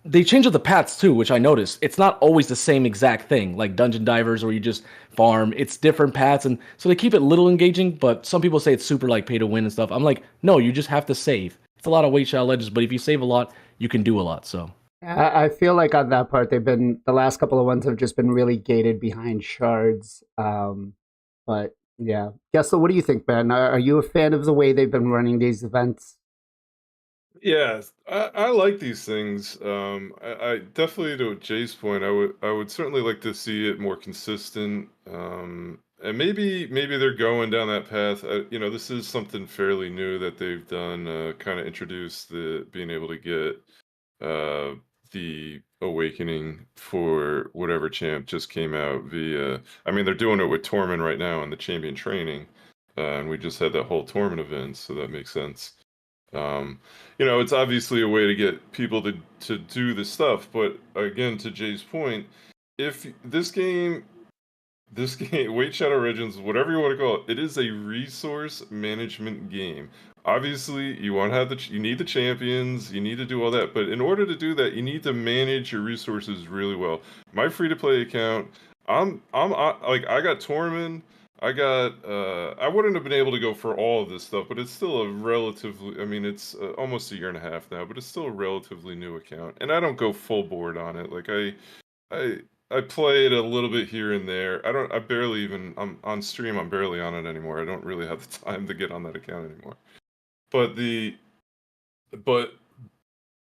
they change up the paths too, which I noticed. It's not always the same exact thing, like Dungeon Divers, where you just farm. It's different paths, and so they keep it little engaging. But some people say it's super like pay to win and stuff. I'm like, no, you just have to save. It's a lot of weight shadow ledges, but if you save a lot, you can do a lot. So I feel like on that part, the last couple of ones have just been really gated behind shards. But yeah, Gestal, what do you think, Ben? Are you a fan of the way they've been running these events? Yeah, I like these things. I definitely, to Jay's point, I would certainly like to see it more consistent. And maybe they're going down that path. This is something fairly new that they've done. Kind of introduced the being able to get the awakening for whatever champ just came out via. I mean, they're doing it with Torment right now in the champion training, and we just had that whole Torment event, so that makes sense. Um, it's obviously a way to get people to do this stuff, but again, to Jay's point, if this game, Weight Shadow Legends, whatever you want to call it, it is a resource management game. Obviously, you need the champions, you need to do all that, but in order to do that, you need to manage your resources really well. My free to play account, I got Torment. I wouldn't have been able to go for all of this stuff, but it's still I mean, it's almost a year and a half now, but it's still a relatively new account. And I don't go full board on it. Like I, I play it a little bit here and there. I barely even, I'm on stream, I'm barely on it anymore. I don't really have the time to get on that account anymore. But but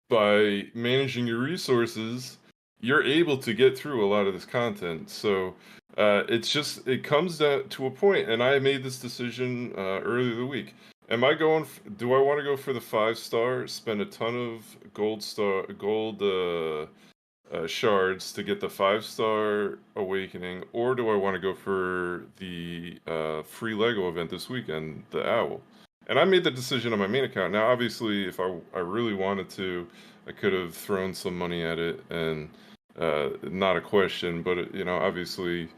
by managing your resources, you're able to get through a lot of this content. So it comes down to a point, and I made this decision earlier the week. Am I going? Do I want to go for the 5-star? Spend a ton of gold shards to get the 5-star awakening, or do I want to go for the free Lego event this weekend, the Owl? And I made the decision on my main account. Now, obviously, if I really wanted to, I could have thrown some money at it, and not a question. But obviously,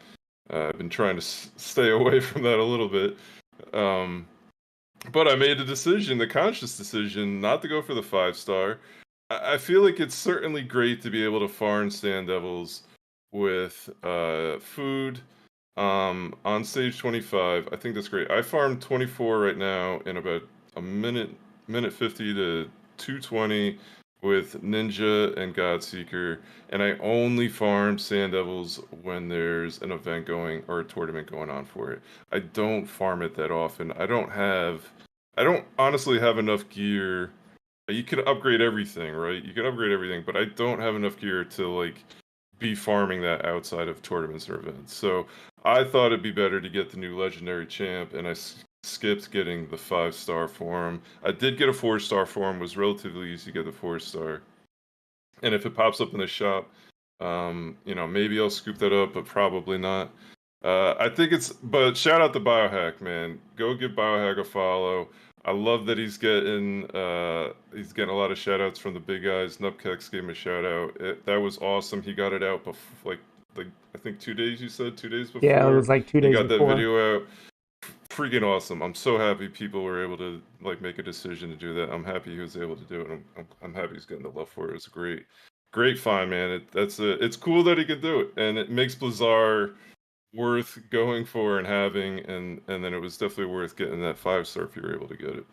I've been trying to stay away from that a little bit. But I made the conscious decision, not to go for the 5-star. I feel like it's certainly great to be able to farm Stand Devils with food on stage 25. I think that's great. I farmed 24 right now in about a minute 50 to 220 with Ninja and Godseeker, and I only farm Sand Devils when there's an event going or a tournament going on for it. I don't farm it that often. I don't honestly have enough gear. You can upgrade everything, right? You can upgrade everything, but I don't have enough gear to be farming that outside of tournaments or events. So I thought it'd be better to get the new legendary champ, and I skipped getting the 5-star for him. I did get a 4-star for him. It was relatively easy to get the 4-star. And if it pops up in the shop, maybe I'll scoop that up, but probably not. But shout out to Biohack, man. Go give Biohack a follow. I love that he's getting a lot of shout outs from the big guys. Nupkex gave him a shout out. That was awesome. He got it out before, I think 2 days. You said 2 days before. Yeah, it was like 2 days. He got before. that video out. Freaking awesome! I'm so happy people were able to make a decision to do that. I'm happy he was able to do it. I'm happy he's getting the love for it. It's a great find, man. It's cool that he could do it, and it makes Blizzard worth going for and having, and then it was definitely worth getting that 5-star if you were able to get it.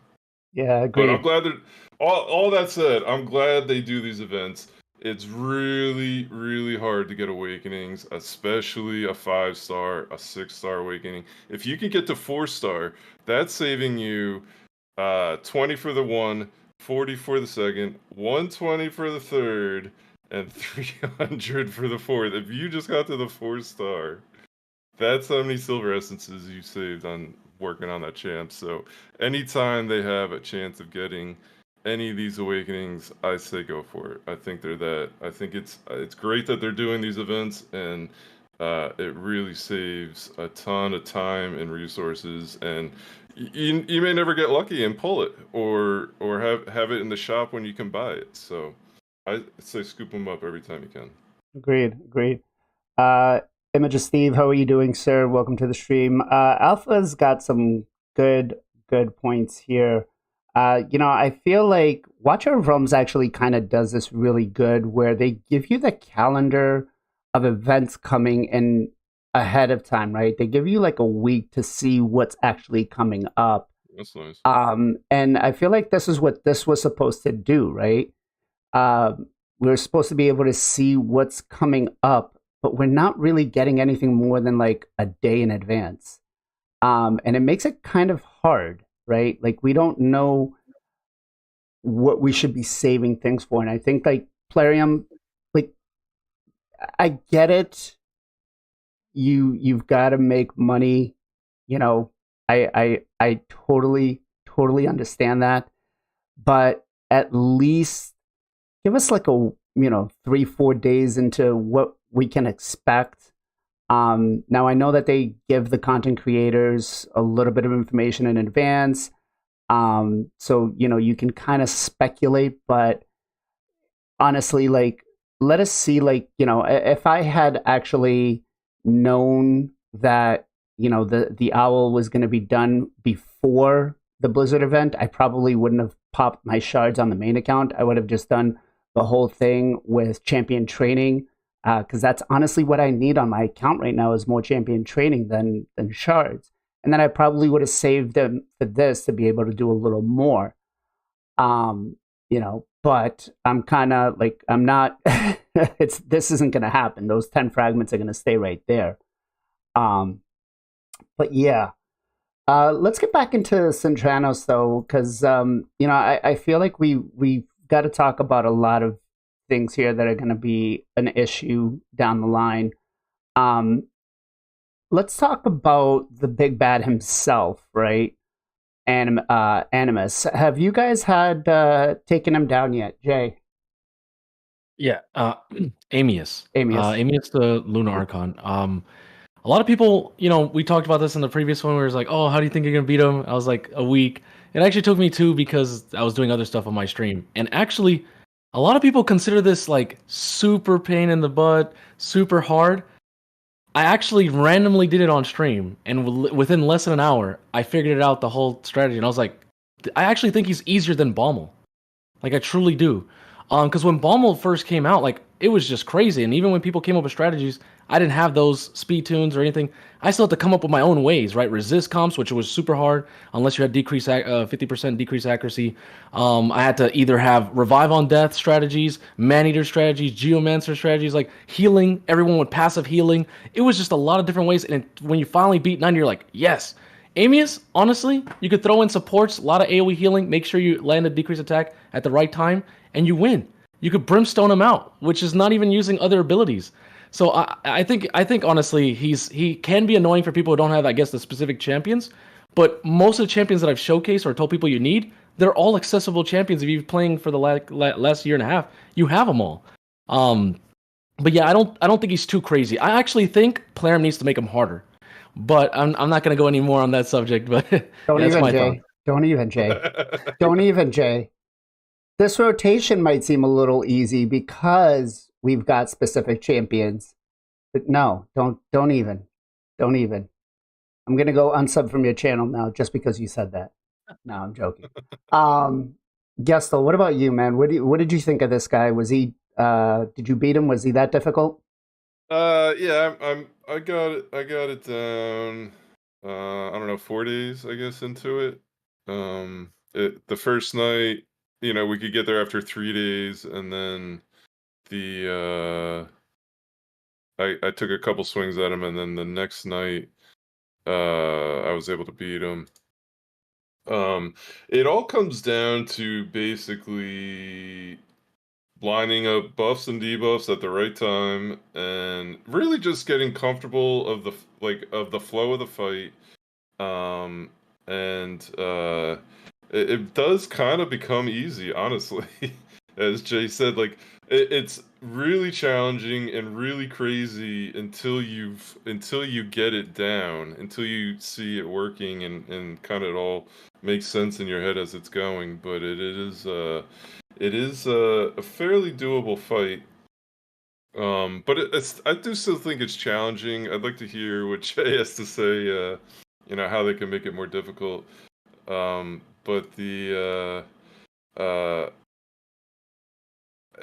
Yeah, agreed. But I'm glad that all that said, I'm glad they do these events. It's really, really hard to get awakenings, especially a 5-star, a 6-star awakening. If you can get to 4-star, that's saving you 20 for the 1, 40 for the 2nd, 120 for the 3rd, and 300 for the 4th. If you just got to the 4-star, that's how many silver essences you saved on working on that champ. So anytime they have a chance of getting any of these awakenings, I say go for it. I think it's great that they're doing these events, and it really saves a ton of time and resources. And you may never get lucky and pull it, or have it in the shop when you can buy it. So I say scoop them up every time you can. Agreed. Image of Steve, how are you doing, sir? Welcome to the stream. Alpha's got some good points here. I feel like Watcher of Realms actually kind of does this really good where they give you the calendar of events coming in ahead of time, right? They give you like a week to see what's actually coming up. That's nice. And I feel like this is what this was supposed to do, right? We're supposed to be able to see what's coming up, but we're not really getting anything more than like a day in advance. And it makes it kind of hard, right? Like we don't know what we should be saving things for. And I think like Plarium, like I get it. You've got to make money. I totally understand that. But at least give us like a 3-4 days into what we can expect. Now I know that they give the content creators a little bit of information in advance, so you can kind of speculate. But honestly, like let us see, like if I had actually known that the owl was going to be done before the Blizzard event, I probably wouldn't have popped my shards on the main account. I would have just done the whole thing with champion training, because that's honestly what I need on my account right now is more champion training than shards. And then I probably would have saved them for this to be able to do a little more. But I'm kind of like I'm not. This isn't going to happen. Those 10 fragments are going to stay right there. But yeah. Let's get back into Centranos though, because I feel like we've got to talk about a lot of things here that are going to be an issue down the line. Let's talk about the big bad himself, right? Animus. Have you guys had taken him down yet, Jay? Yeah, Amius. Amius. Amius, the Lunar Archon. A lot of people, we talked about this in the previous one where it was like, oh, how do you think you're going to beat him? I was like, a week. It actually took me 2 because I was doing other stuff on my stream. And actually, a lot of people consider this like super pain in the butt, super hard. I actually randomly did it on stream. And within less than an hour, I figured it out, the whole strategy. And I was like, I actually think he's easier than Baumel. Like, I truly do. Because when Baumel first came out, like, it was just crazy. And even when people came up with strategies, I didn't have those speed tunes or anything. I still had to come up with my own ways, right? Resist comps, which was super hard unless you had 50% decrease accuracy. I had to either have revive on death strategies, man-eater strategies, geomancer strategies, like healing, everyone with passive healing. It was just a lot of different ways. And when you finally beat 90, you're like, yes. Amius, honestly, you could throw in supports, a lot of AoE healing, make sure you land a decrease attack at the right time, and you win. You could brimstone him out, which is not even using other abilities. So I think honestly, he can be annoying for people who don't have, I guess, the specific champions. But most of the champions that I've showcased or told people you need, they're all accessible champions. If you've been playing for the last year and a half, you have them all. But yeah, I don't think he's too crazy. I actually think Plarium needs to make him harder. But I'm not going to go any more on that subject. But Don't even, Jay. This rotation might seem a little easy because we've got specific champions. But no, don't even. I'm going to go unsub from your channel now just because you said that. No, I'm joking. Gestal, what about you, man? What did you think of this guy? Was he did you beat him? Was he that difficult? Yeah, I got it down. I don't know, 4 days, I guess, into it. The first night, we could get there after 3 days, and then I took a couple swings at him, and then the next night, I was able to beat him. It all comes down to basically lining up buffs and debuffs at the right time, and really just getting comfortable of the flow of the fight. It does kind of become easy, honestly. As Jay said, like it's really challenging and really crazy until you get it down, until you see it working and kind of it all makes sense in your head as it's going. But it is a fairly doable fight. But I do still think it's challenging. I'd like to hear what Jay has to say. How they can make it more difficult. but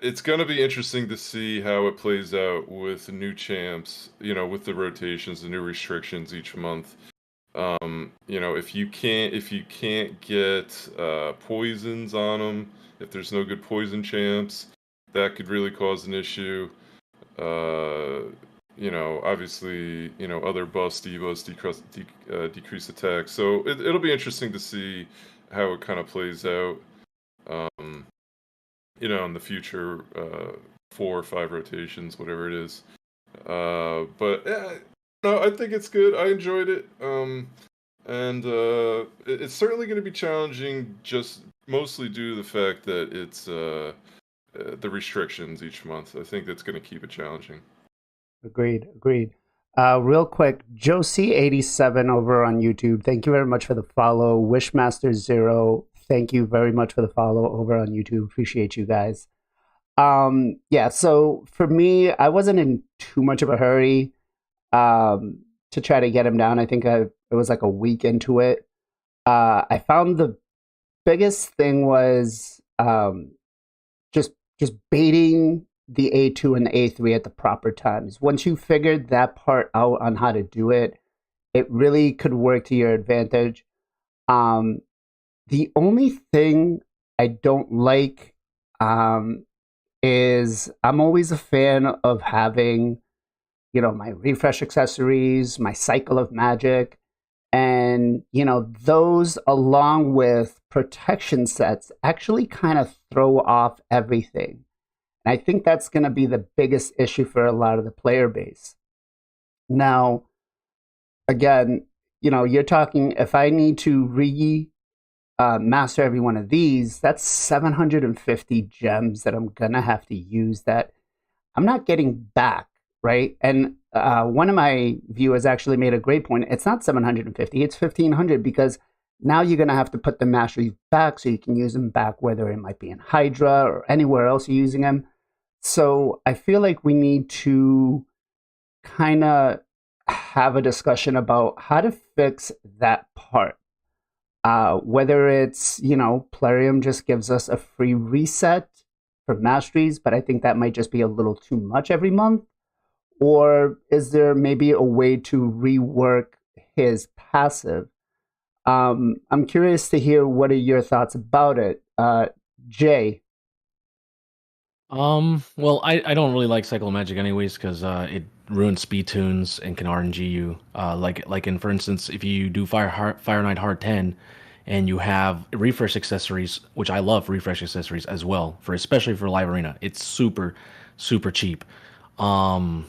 it's going to be interesting to see how it plays out with new champs, with the rotations, the new restrictions each month. If you can't get poisons on them, if there's no good poison champs, that could really cause an issue. Obviously, other buffs, debuffs, decrease attack. So it'll be interesting to see how it kind of plays out. In the future, 4 or 5 rotations, whatever it is. But yeah, no, I think it's good. I enjoyed it. And it's certainly going to be challenging, just mostly due to the fact that it's the restrictions each month. I think that's going to keep it challenging. Agreed. Real quick, Josie87 over on YouTube. Thank you very much for the follow. Wishmaster0. Thank you very much for the follow over on YouTube. Appreciate you guys. So for me, I wasn't in too much of a hurry to try to get him down. I think it was like a week into it. I found the biggest thing was just baiting the A2 and the A3 at the proper times. Once you figured that part out on how to do it, it really could work to your advantage. The only thing I don't like is I'm always a fan of having, my refresh accessories, my cycle of magic, and, those along with protection sets actually kind of throw off everything. And I think that's going to be the biggest issue for a lot of the player base. Now, again, you're talking, if I need to master every one of these, that's 750 gems that I'm gonna have to use that I'm not getting back, right? And one of my viewers actually made a great point. It's not 750, it's 1500, because now you're gonna have to put the masteries back so you can use them back, whether it might be in Hydra or anywhere else you're using them. So I feel like we need to kind of have a discussion about how to fix that part. Whether it's, Plarium just gives us a free reset for masteries, but I think that might just be a little too much every month. Or is there maybe a way to rework his passive? I'm curious to hear what are your thoughts about it. Jay? Well, I don't really like Cycle of Magic anyways, because it ruins speed tunes and can RNG you. Like in, for instance, if you do Fire Knight Hard 10 and you have refresh accessories, which I love refresh accessories as well, especially for Live Arena. It's super, super cheap. I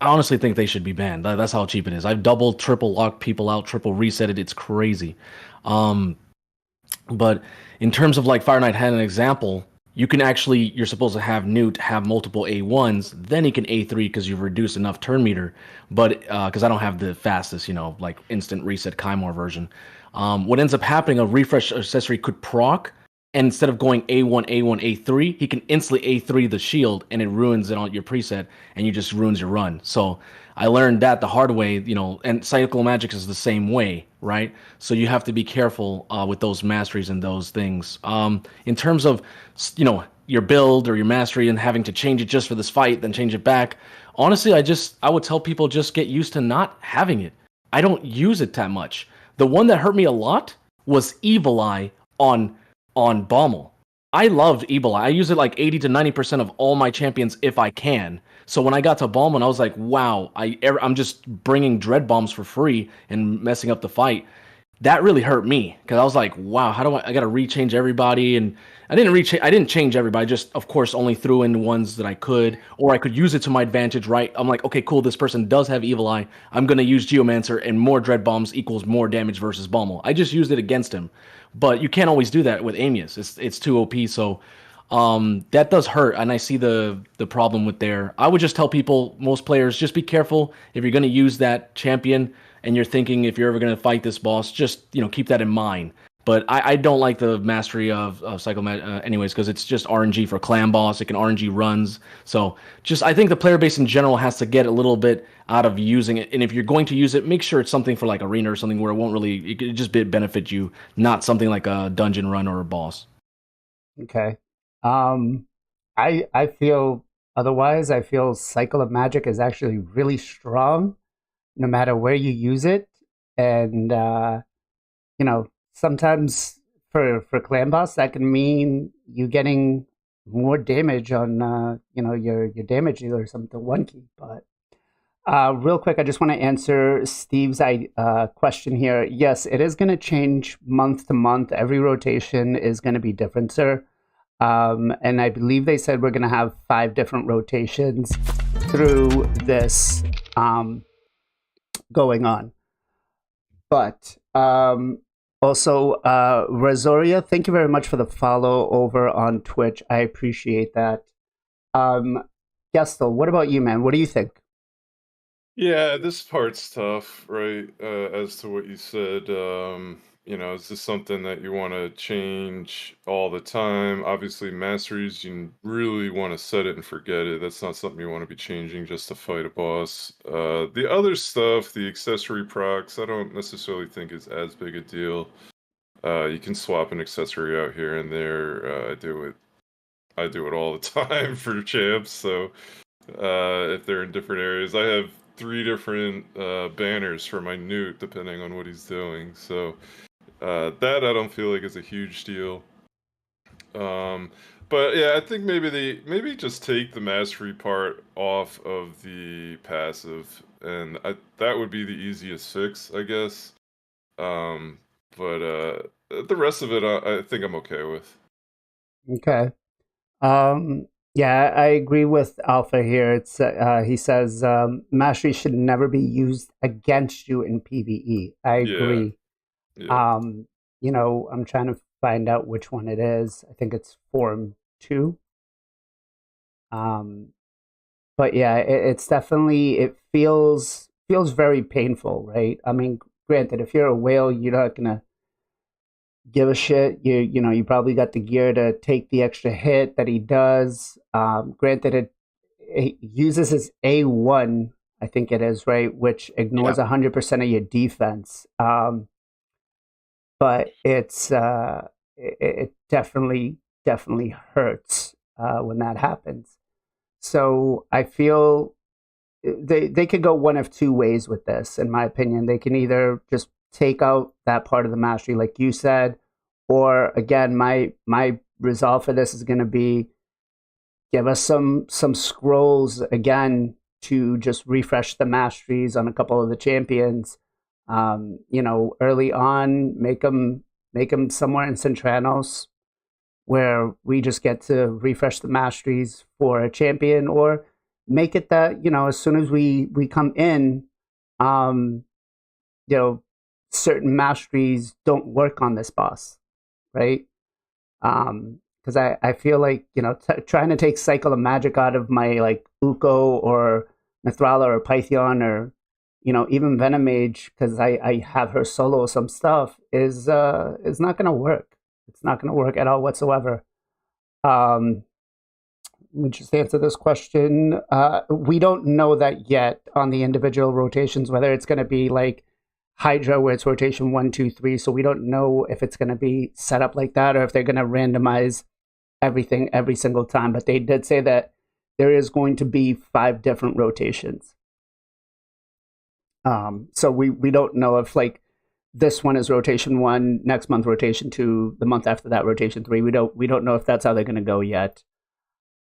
honestly think they should be banned. That's how cheap it is. I've double, triple locked people out, triple resetted. It's crazy. But in terms of like Fire Knight had an example, you're supposed to have Newt have multiple A1s, then he can A3 because you've reduced enough turn meter. But because I don't have the fastest, like instant reset Kymor version. What ends up happening, a refresh accessory could proc, and instead of going A1, A3, he can instantly A3 the shield, and it ruins it on your preset, and you just ruins your run. So I learned that the hard way, and Cycle Magic is the same way, right? So you have to be careful with those masteries and those things. In terms of, your build or your mastery and having to change it just for this fight, then change it back. Honestly, I would tell people just get used to not having it. I don't use it that much. The one that hurt me a lot was Evil Eye on Bommel. I loved Evil Eye. I use it like 80 to 90% of all my champions if I can. So when I got to Bommel, I was like, wow, I'm just bringing Dread Bombs for free and messing up the fight. That really hurt me because I was like, wow, how do I got to rechange everybody? And I didn't change everybody. I just, of course, only threw in the ones that I could, or I could use it to my advantage, right? I'm like, okay, cool, this person does have Evil Eye. I'm going to use Geomancer, and more Dread Bombs equals more damage versus Bommel. I just used it against him. But you can't always do that with Amius. It's too OP, so that does hurt, and I see the problem with there. I would just tell people, most players, just be careful if you're going to use that champion, and you're thinking if you're ever going to fight this boss, just keep that in mind. But I don't like the mastery of Cycle anyways, because it's just RNG for clan boss. It can RNG runs. So just I think the player base in general has to get a little bit out of using it. And if you're going to use it, make sure it's something for like arena or something where it won't really it could just benefit you, not something like a dungeon run or a boss. Okay. I feel otherwise. I feel Cycle of Magic is actually really strong, no matter where you use it, and you know, sometimes for clan boss that can mean you getting more damage on your damage dealer or something one key. But real quick, I just want to answer Steve's question here. Yes, it is going to change month to month. Every rotation is going to be different, sir. And I believe they said we're going to have 5 different rotations through this going on. But also, Razoria, thank you very much for the follow over on Twitch. I appreciate that. Gestal, what about you, man? What do you think? Yeah, this part's tough, right? As to what you said, is this something that you want to change all the time? Obviously, masteries, you really want to set it and forget it. That's not something you want to be changing just to fight a boss. The other stuff, the accessory procs, I don't necessarily think is as big a deal. You can swap an accessory out here and there. I do it all the time for champs, so if they're in different areas. I have 3 different banners for my Newt, depending on what he's doing. So that I don't feel like is a huge deal. But yeah, I think maybe just take the mastery part off of the passive, and that would be the easiest fix, I guess. But the rest of it, I think I'm okay with. Okay. Yeah, I agree with Alpha here. It's he says mastery should never be used against you in PvE. I agree. Yeah. I'm trying to find out which one it is. I think it's Form 2. But yeah, it's definitely it feels very painful, right? I mean, granted, if you're a whale, you're not gonna give a shit. You probably got the gear to take the extra hit that he does. Granted, it uses his A1, I think it is, right, which ignores 100% of your defense. But it definitely hurts when that happens. So I feel they could go one of 2 ways with this, in my opinion. They can either just take out that part of the mastery, like you said, or again, my resolve for this is going to be give us some scrolls again to just refresh the masteries on a couple of the champions. Early on, make them somewhere in Centranos, where we just get to refresh the masteries for a champion, or make it that as soon as we come in, certain masteries don't work on this boss, right? Because I feel like trying to take Cycle of Magic out of my like Uko or Mithrala or Python or even Venomage, because I have her solo some stuff, is not going to work. It's not going to work at all whatsoever. Let me just answer this question. We don't know that yet on the individual rotations, whether it's going to be like Hydra, where it's rotation 1, 2, 3. So we don't know if it's going to be set up like that or if they're going to randomize everything every single time. But they did say that there is going to be 5 different rotations. So we don't know if like this one is rotation 1, next month rotation 2, the month after that rotation 3. We don't know if that's how they're going to go yet.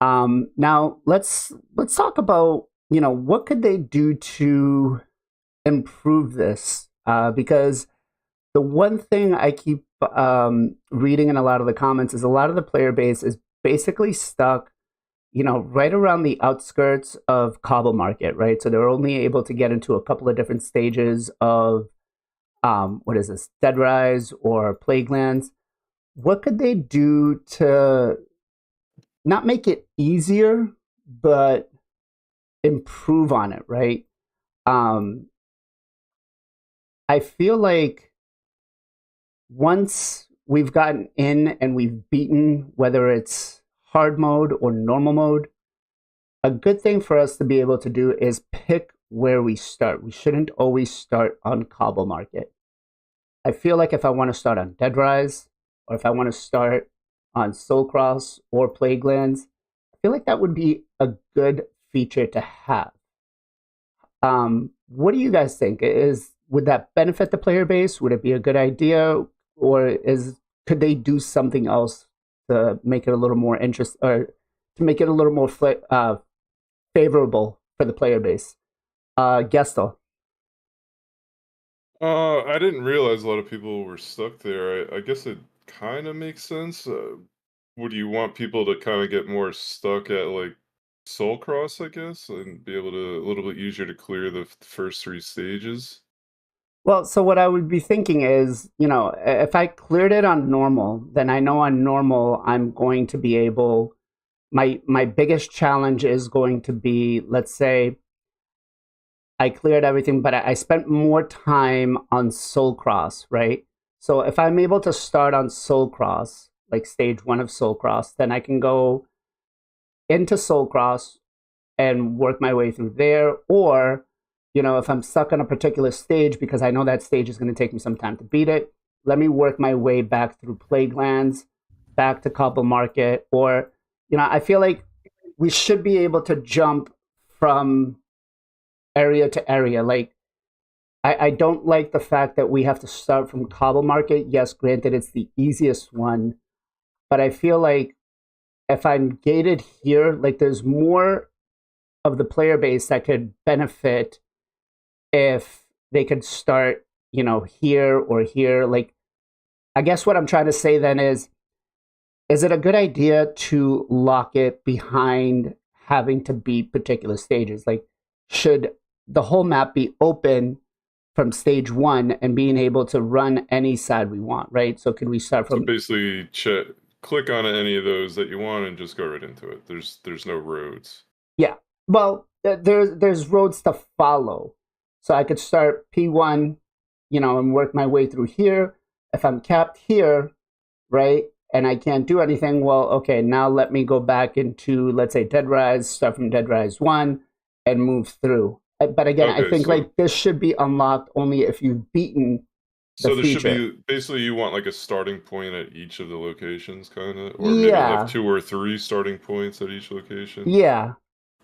Now let's talk about what could they do to improve this, because the one thing I keep reading in a lot of the comments is a lot of the player base is basically stuck right around the outskirts of Cobble Market, right? So they're only able to get into a couple of different stages of what is this, Dead Rise or Plaguelands. What could they do to not make it easier, but improve on it, right? I feel like once we've gotten in and we've beaten, whether it's hard mode or normal mode, a good thing for us to be able to do is pick where we start. We shouldn't always start on Cobble Market. I feel like if I want to start on Dead Rise, or if I want to start on Soulcross or Plaguelands, I feel like that would be a good feature to have. What do you guys think? Would that benefit the player base? Would it be a good idea, or could they do something else to make it a little more or to make it a little more favorable for the player base? Gestal. I didn't realize a lot of people were stuck there. I guess it kind of makes sense. Would you want people to kind of get more stuck at like Soul Cross, I guess, and be able to a little bit easier to clear the first 3 stages? Well, so what I would be thinking is, if I cleared it on normal, then I know on normal I'm going to be able. My biggest challenge is going to be, let's say, I cleared everything, but I spent more time on Soul Cross, right? So if I'm able to start on Soul Cross, like stage 1 of Soul Cross, then I can go into Soul Cross and work my way through there. Or, if I'm stuck on a particular stage because I know that stage is going to take me some time to beat it, let me work my way back through Plaguelands, back to Cobble Market. Or, I feel like we should be able to jump from area to area. Like, I don't like the fact that we have to start from Cobble Market. Yes, granted, it's the easiest one, but I feel like if I'm gated here, like there's more of the player base that could benefit if they could start, here or here. Like, I guess what I'm trying to say then is it a good idea to lock it behind having to beat particular stages? Like, should the whole map be open from stage 1 and being able to run any side we want, right? So could we start from... So basically, click on any of those that you want and just go right into it. There's no roads. Yeah. Well, there's roads to follow. So I could start P1, and work my way through here. If I'm capped here, right, and I can't do anything, well, okay, now let me go back into, let's say, Dead Rise, start from Dead Rise 1, and move through. But again, I think like this should be unlocked only if you've beaten the feature. Should be, basically you want like a starting point at each of the locations, kind of? Or maybe have 2 or 3 starting points at each location? Yeah.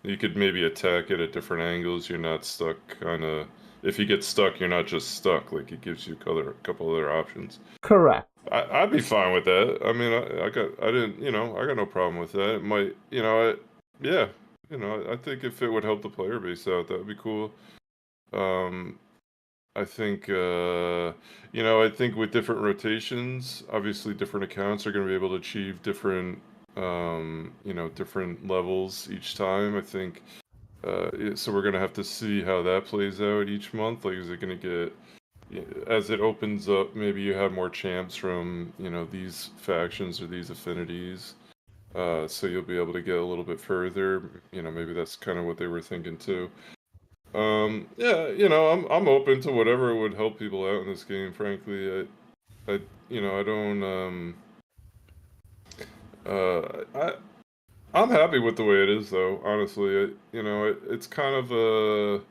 You could maybe attack it at different angles. You're not stuck kind of... If you get stuck, you're not just stuck. Like, it gives you a couple other options. Correct. I'd be fine with that. I mean, I got no problem with that. It might, I think if it would help the player base out, that would be cool. I think, I think with different rotations, obviously different accounts are going to be able to achieve different, different levels each time. I think, so we're going to have to see how that plays out each month. Like, is it going to get, as it opens up, maybe you have more champs from, these factions or these affinities. So you'll be able to get a little bit further. Maybe that's kind of what they were thinking too. I'm open to whatever would help people out in this game. Frankly, I don't. I'm happy with the way it is, though. Honestly, it's kind of a.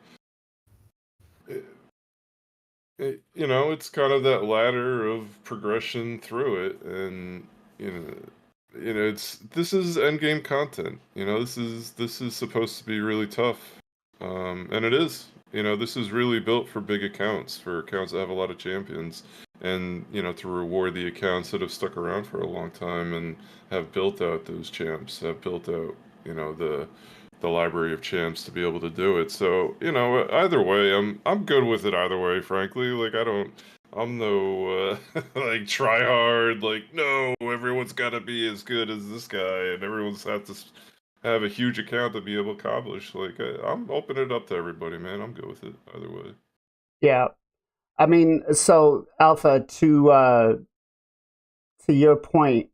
It's kind of that ladder of progression through it, and this is endgame content. This is supposed to be really tough, and it is. This is really built for big accounts, for accounts that have a lot of champions, and to reward the accounts that have stuck around for a long time and have built out those champs, have built out the library of champs to be able to do it. So either way, I'm good with it either way. Frankly, like I'm no like try hard, like, no, everyone's got to be as good as this guy and everyone's have to have a huge account to be able to accomplish. Like, I'm opening it up to everybody, man. I'm good with it either way. Yeah, I mean, so Alpha, to your point,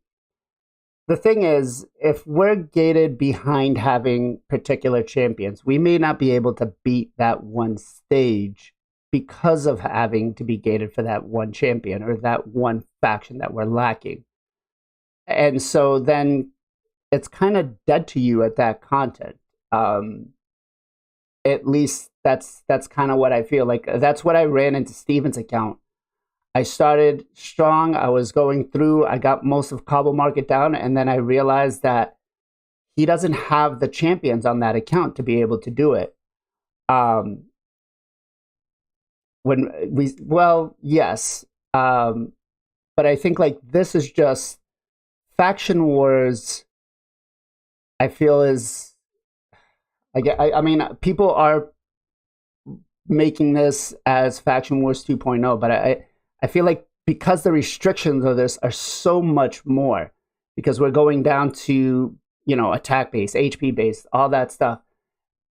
the thing is, if we're gated behind having particular champions, we may not be able to beat that one stage because of having to be gated for that one champion or that one faction that we're lacking. And so then it's kind of dead to you at that content. At least that's kind of what I feel like. That's what I ran into Steven's account. I started strong. I was going through. I got most of Cobble Market down, and then I realized that he doesn't have the champions on that account to be able to do it. Yes, but I think like this is just faction wars. I feel is, I mean, people are making this as faction wars 2.0, but I feel like because the restrictions of this are so much more, because we're going down to, attack based, HP based, all that stuff.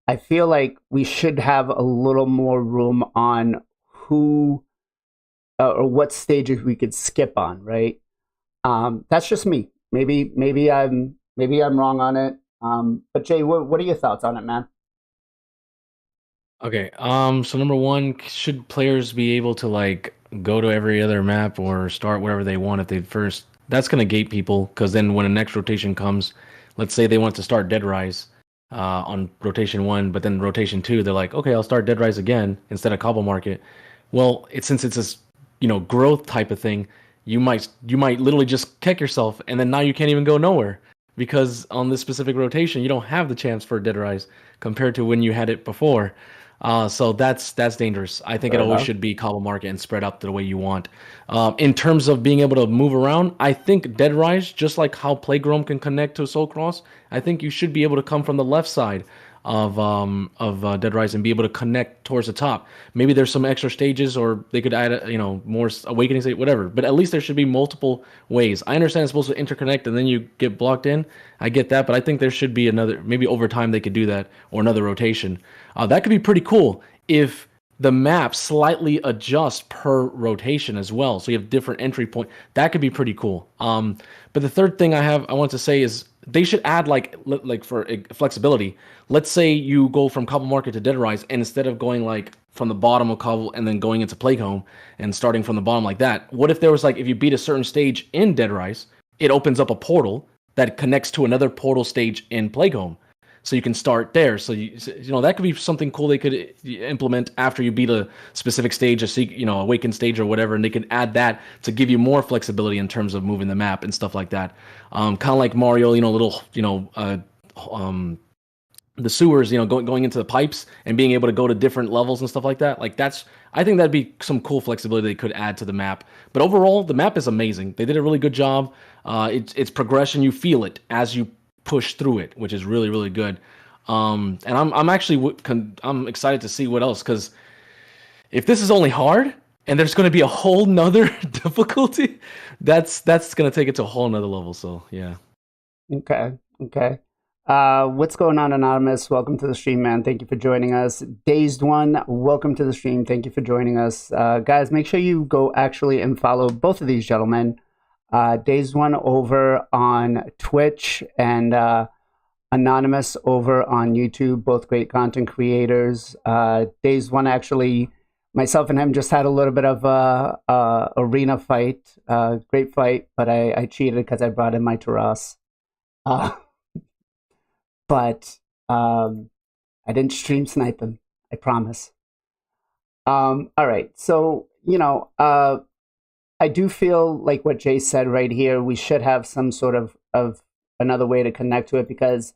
I feel like we should have a little more room on who or what stages we could skip on, right? That's just me. Maybe I'm wrong on it. But Jay, what are your thoughts on it, man? Okay. So number one, should players be able to like go to every other map or start wherever they want if they first? That's gonna gate people, because then when the next rotation comes, let's say they want to start Dead Rise on rotation 1, but then rotation 2 they're like, okay, I'll start Dead Rise again instead of Cobble Market. Well, since it's this growth type of thing, you might literally just kick yourself, and then now you can't even go nowhere because on this specific rotation you don't have the chance for Dead Rise compared to when you had it before. So that's dangerous. I think Fair it always enough. should be Cobble Market and spread out the way you want. In terms of being able to move around, I think Dead Rise, just like how Plague Realm can connect to Soul Cross, I think you should be able to come from the left side of Dead Rise and be able to connect towards the top. Maybe there's some extra stages, or they could add more awakening stage, whatever. But at least there should be multiple ways. I understand it's supposed to interconnect and then you get blocked in. I get that, but I think there should be another. Maybe over time they could do that, or another rotation. That could be pretty cool if the map slightly adjusts per rotation as well, so you have different entry point. That could be pretty cool. But the third thing I want to say is they should add like for flexibility. Let's say you go from Cobble Market to Dead Rise, and instead of going like from the bottom of Cobble and then going into Plague Home and starting from the bottom like that, what if there was like, if you beat a certain stage in Dead Rise, it opens up a portal that connects to another portal stage in Plague Home, so you can start there. So that could be something cool they could implement after you beat a specific stage, awakened stage or whatever, and they can add that to give you more flexibility in terms of moving the map and stuff like that. Kind of like Mario, the sewers, going into the pipes and being able to go to different levels and stuff like that. Like I think that'd be some cool flexibility they could add to the map. But overall, the map is amazing. They did a really good job. It's progression. You feel it as you push through it, which is really, really good. And I'm actually I'm excited to see what else, because if this is only hard and there's going to be a whole nother difficulty, that's going to take it to a whole nother level. So yeah. Okay. What's going on, Anonymous? Welcome to the stream, man. Thank you for joining us. Dazed One, welcome to the stream. Thank you for joining us. Guys, make sure you go actually and follow both of these gentlemen. Dazed One over on Twitch, and Anonymous over on YouTube, both great content creators. Dazed One, actually, myself and him just had a little bit of a arena fight. Great fight, but I cheated because I brought in my Taras. But I didn't stream snipe him, I promise. All right, so I do feel like what Jay said right here, we should have some sort of another way to connect to it, because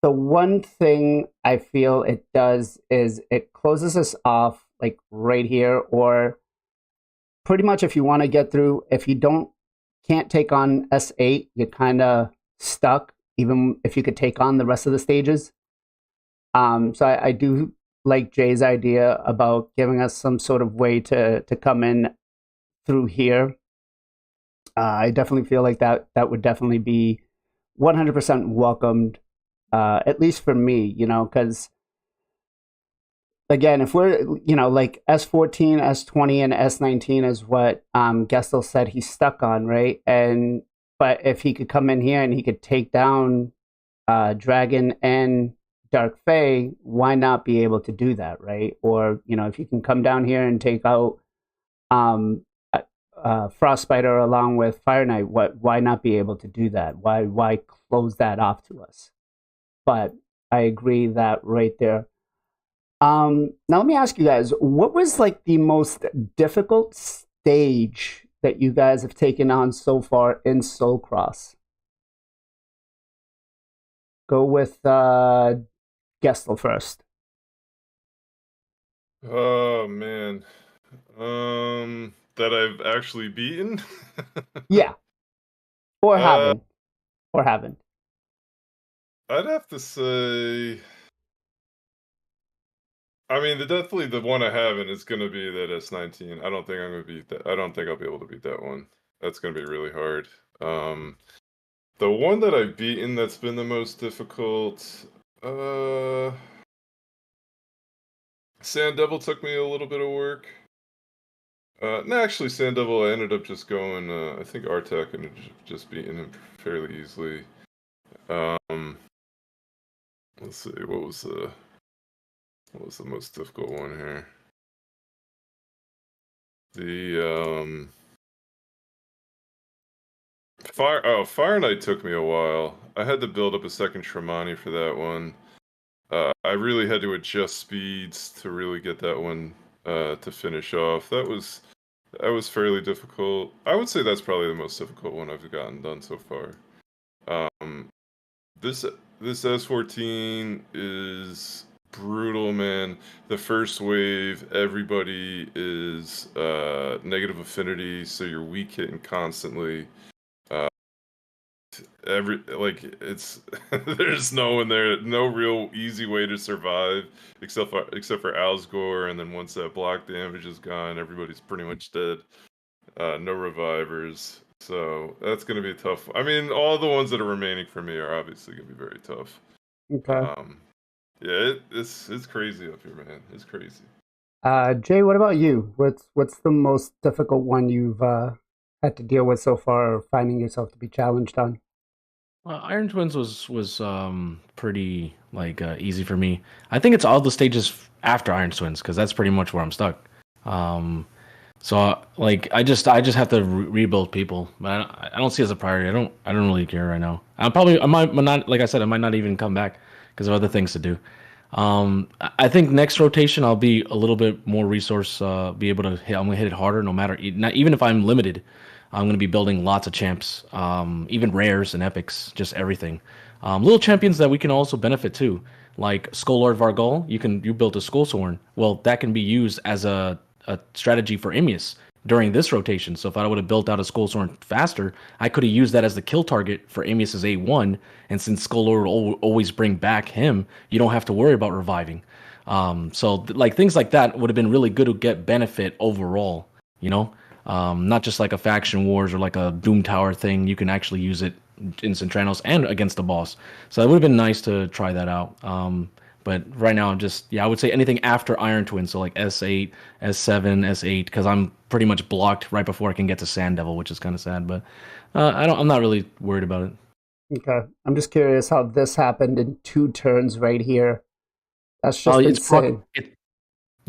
the one thing I feel it does is it closes us off like right here, or pretty much if you want to get through, if you can't take on S8, you're kind of stuck, even if you could take on the rest of the stages. So I do like Jay's idea about giving us some sort of way to come in through here. I definitely feel like that would definitely be 100% welcomed, at least for me, because again, if we're, like S14, S20, and S19 is what Gestal said he's stuck on, right? But if he could come in here and he could take down Dragon and Dark Fae, why not be able to do that, right? Or, if you can come down here and take out um, Frostbiter along with Fire Knight, why not be able to do that? Why close that off to us? But I agree that right there. Now let me ask you guys, what was like the most difficult stage that you guys have taken on so far in Soul Cross? Go with Gestal first. Oh man. That I've actually beaten? Yeah. Or haven't. Or haven't. I'd have to say, I mean, definitely the one I haven't is going to be that S19. I don't think I'm going to beat that. I don't think I'll be able to beat that one. That's going to be really hard. The one that I've beaten that's been the most difficult, Sand Devil took me a little bit of work. No, actually, Sand Devil, I ended up just going, I think Artek ended up just beating him fairly easily. Let's see, what was the most difficult one here? The Fire Knight took me a while. I had to build up a second Tremonti for that one. I really had to adjust speeds to really get that one to finish off. That was fairly difficult. I would say that's probably the most difficult one I've gotten done so far. This S14 is brutal, man. The first wave, everybody is negative affinity, so you're weak hitting constantly. It's there's no real easy way to survive except for Alsgore, and then once that block damage is gone, everybody's pretty much dead. No revivers, so that's gonna be tough. I mean, all the ones that are remaining for me are obviously gonna be very tough. Okay. Yeah, it's crazy up here, man. It's crazy. Jay, what about you? What's the most difficult one you've had to deal with so far, or finding yourself to be challenged on? Iron Twins was pretty easy for me. I think it's all the stages after Iron Twins because that's pretty much where I'm stuck. So I just have to rebuild people. But I don't see it as a priority. I don't really care right now. I might not, like I said, I might not even come back because of other things to do. I think next rotation I'll be a little bit more resource. Be able to hit. I'm gonna hit it harder, no matter. Not even if I'm limited. I'm going to be building lots of champs, even rares and epics, just everything. Little champions that we can also benefit too, like Skull Lord Vargal. You built a Skull Soren. Well, that can be used as a strategy for Immius during this rotation. So if I would have built out a Skull Soren faster, I could have used that as the kill target for Immius's A1. And since Skull Lord will always bring back him, you don't have to worry about reviving. Things like that would have been really good to get benefit overall, you know? Not just like a faction wars or like a Doom Tower thing. You can actually use it in Centranos and against the boss. So it would have been nice to try that out. But right now, I would say anything after Iron Twin. So like S8, S7, S8, because I'm pretty much blocked right before I can get to Sand Devil, which is kind of sad. But I'm not really worried about it. Okay, I'm just curious how this happened in 2 turns right here. That's just insane.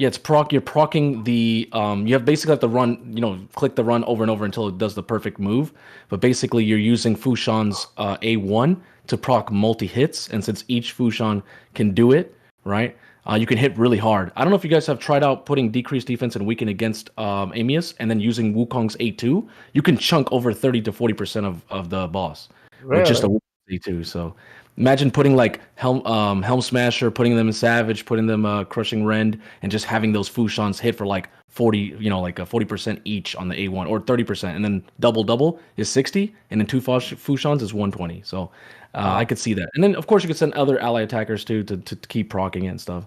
It's proc. You're procking the. You have to run. Click the run over and over until it does the perfect move. But basically, you're using Fushan's A1 to proc multi hits, and since each Fushan can do it, right? You can hit really hard. I don't know if you guys have tried out putting decreased defense and weaken against Amius, and then using Wukong's A2. You can chunk over 30 to 40% of the boss with just a A2. So. Imagine putting like Helm Smasher, putting them in Savage, putting them Crushing Rend, and just having those Fushans hit for like 40, like a 40% each on the A1 or 30%, and then double is 60, and then 2 Fushans is 120. So I could see that, and then of course you could send other ally attackers too to keep proccing it and stuff.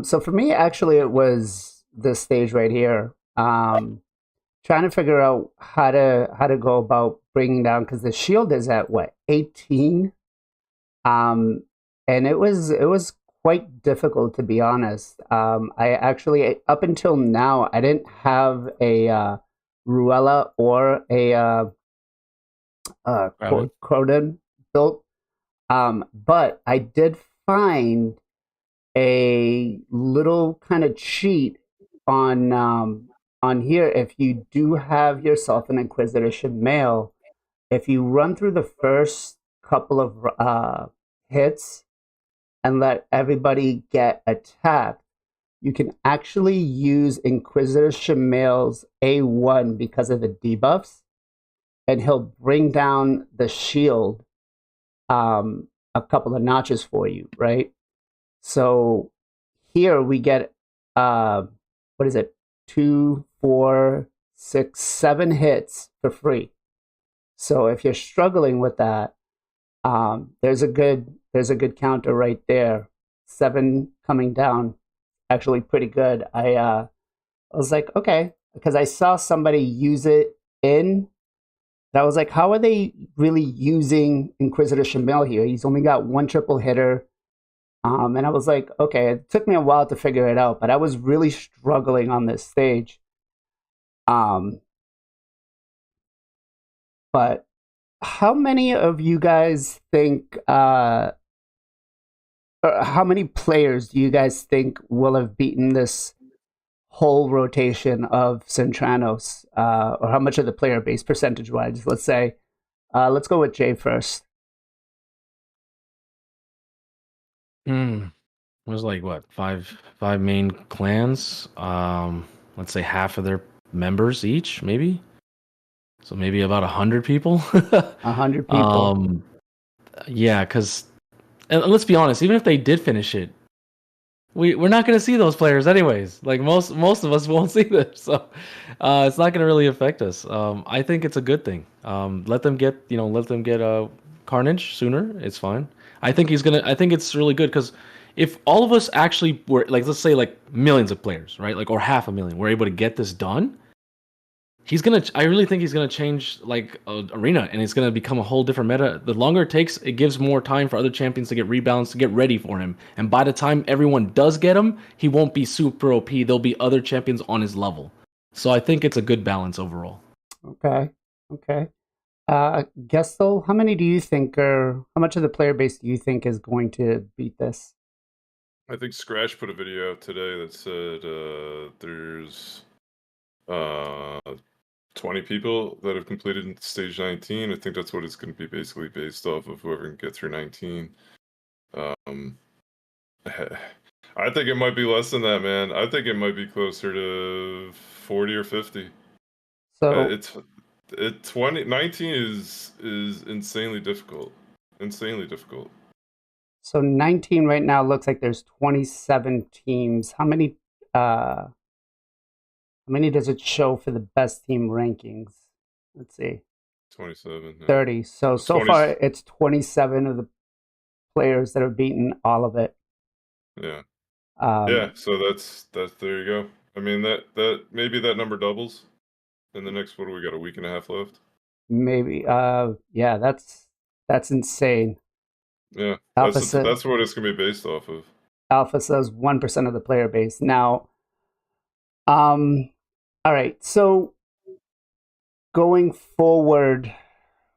So for me, actually, it was this stage right here. Trying to figure out how to go about bringing down, because the shield is at what, 18, and it was quite difficult, to be honest. I actually, up until now, I didn't have a Ruella or a Croden built. But I did find a little kind of cheat on here. If you do have yourself an Inquisitorship male, if you run through the first couple of hits and let everybody get attacked, you can actually use Inquisitorship male's A1 because of the debuffs, and he'll bring down the shield a couple of notches for you, right? So here we get what is it? 2, 4, 6, 7 hits for free. So if you're struggling with that, there's a good counter right there. 7 coming down, actually pretty good. I was like, okay, because I saw somebody use it and I was like, how are they really using Inquisitor Shamil here? He's only got 1 triple hitter. And I was like, okay, it took me a while to figure it out, but I was really struggling on this stage. But how many of you guys think, how many players do you guys think will have beaten this whole rotation of Centranos? Or how much of the player base percentage-wise, let's say? Let's go with Jay first. It was like what, five main clans. Let's say half of their members each, maybe. So maybe about 100 people. 100 people. Yeah, because let's be honest, even if they did finish it, we're not going to see those players anyways. Like most of us won't see them, so it's not going to really affect us. I think it's a good thing. Let them get Carnage sooner. It's fine. I think it's really good because if all of us actually were like, let's say like millions of players, right? Like, or 500,000, were able to get this done. I really think he's gonna change like arena, and it's gonna become a whole different meta. The longer it takes, it gives more time for other champions to get rebalanced, to get ready for him. And by the time everyone does get him, he won't be super OP. There'll be other champions on his level. So I think it's a good balance overall. Okay. Gestal, how much of the player base do you think is going to beat this? I think Scratch put a video out today that said there's 20 people that have completed stage 19. I think that's what it's going to be basically based off of, whoever can get through 19. I think it might be less than that, man. I think it might be closer to 40 or 50. So 19 is insanely difficult. Insanely difficult. So 19 right now looks like there's 27 teams. How many does it show for the best team rankings? Let's see. 27. Yeah. 30. So 20... far it's 27 of the players that have beaten all of it. Yeah. Yeah, so that's there you go. I mean that maybe that number doubles in the next, what do we got, a week and a half left? Maybe. Yeah, that's insane. Yeah. That's what it's gonna be based off of. Alpha says 1% of the player base. Now, all right, so going forward,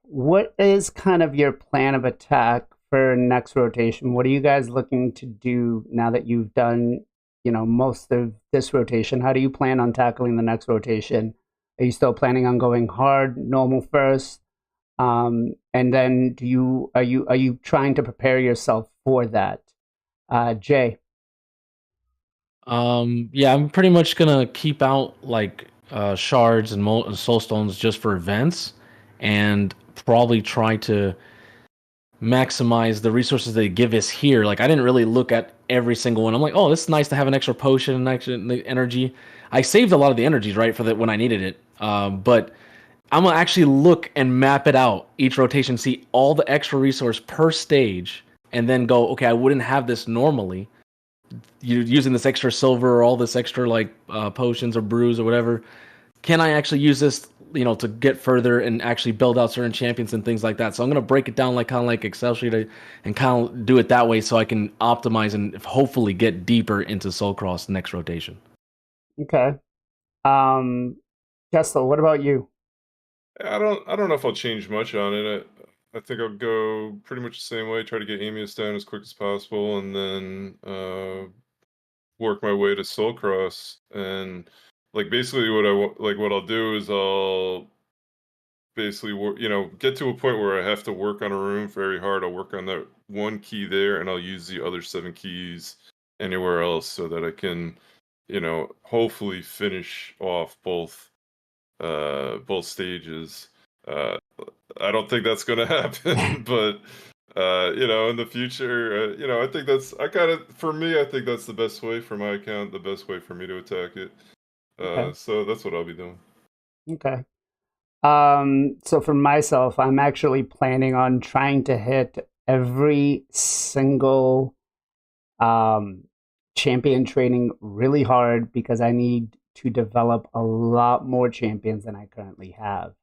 what is kind of your plan of attack for next rotation? What are you guys looking to do now that you've done, most of this rotation? How do you plan on tackling the next rotation? Are you still planning on going hard, normal first? And then are you trying to prepare yourself for that? Jay? Yeah, I'm pretty much gonna keep out like shards and soul stones just for events, and probably try to maximize the resources they give us here. Like, I didn't really look at every single one. I'm like, oh, it's nice to have an extra potion and extra energy. I saved a lot of the energies, right, for when I needed it. But I'm gonna actually look and map it out each rotation, see all the extra resource per stage, and then go, okay, I wouldn't have this normally. You using this extra silver or all this extra like potions or brews or whatever. Can I actually use this, to get further and actually build out certain champions and things like that? So I'm gonna break it down like kind of like Excel sheet and kind of do it that way so I can optimize and hopefully get deeper into Soulcross next rotation. Okay. Gestal, what about you? I don't know if I'll change much on it. I think I'll go pretty much the same way. Try to get Amius down as quick as possible, and then work my way to Soul Cross. And like basically, what I'll do is I'll basically get to a point where I have to work on a room very hard. I'll work on that one key there, and I'll use the other 7 keys anywhere else so that I can, hopefully finish off both stages. Uh, I don't think that's going to happen, but in the future, I think for me, I think that's the best way for my account, the best way for me to attack it. Okay. So that's what I'll be doing. Okay. So for myself, I'm actually planning on trying to hit every single champion training really hard because I need to develop a lot more champions than I currently have.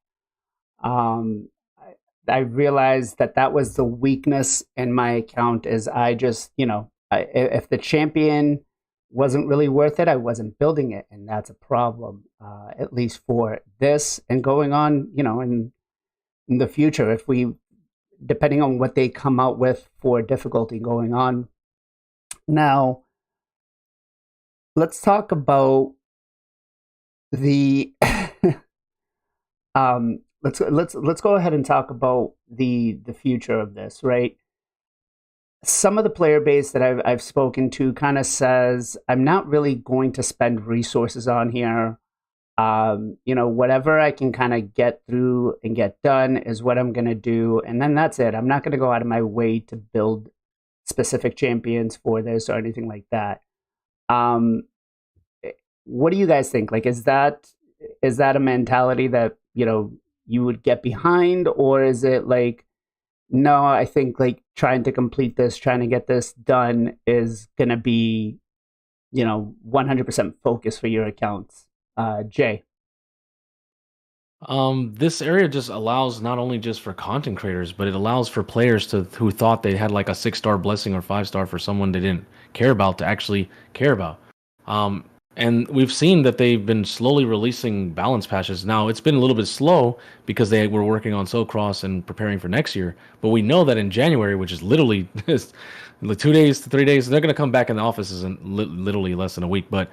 I realized that was the weakness in my account is I just, if the champion wasn't really worth it, I wasn't building it. And that's a problem, at least for this and going on, in the future, depending on what they come out with for difficulty going on. Now, let's talk about the let's go ahead and talk about the future of this, right? Some of the player base that I've spoken to kind of says I'm not really going to spend resources on here. Whatever I can kind of get through and get done is what I'm going to do, and then that's it. I'm not going to go out of my way to build specific champions for this or anything like that. What do you guys think? Like, is that a mentality that you would get behind, or is it like, no, I think like trying to get this done is going to be 100% focus for your accounts? Jay? This area just allows not only just for content creators, but it allows for players who thought they had like a 6-star blessing or 5-star for someone they didn't care about to actually care about. And we've seen that they've been slowly releasing balance patches. Now, it's been a little bit slow because they were working on Soul Cross and preparing for next year. But we know that in January, which is literally just 2 days to 3 days, they're going to come back in the offices in literally less than a week. But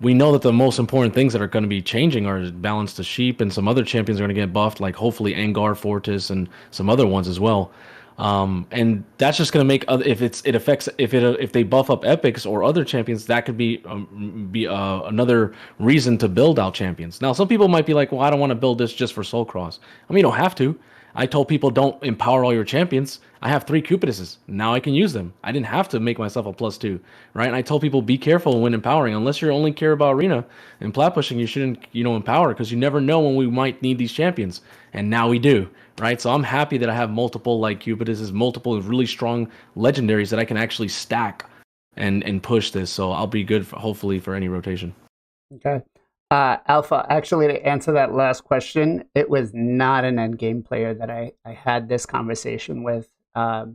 we know that the most important things that are going to be changing are Balance to Sheep, and some other champions are going to get buffed, like hopefully Angar, Fortis, and some other ones as well. And that's just going to make if they buff up epics or other champions, that could be another reason to build out champions. Now, some people might be like, well, I don't want to build this just for Soul Cross. I mean, you don't have to. I told people don't empower all your champions. I have 3 Cupiduses. Now I can use them. I didn't have to make myself a +2, right? And I told people be careful when empowering. Unless you only care about arena and plat pushing, you shouldn't, empower, because you never know when we might need these champions. And now we do, right? So I'm happy that I have multiple like Cupiduses, multiple really strong legendaries that I can actually stack and push this. So I'll be good hopefully for any rotation. Okay. Alpha, actually, to answer that last question, it was not an endgame player that I had this conversation with. I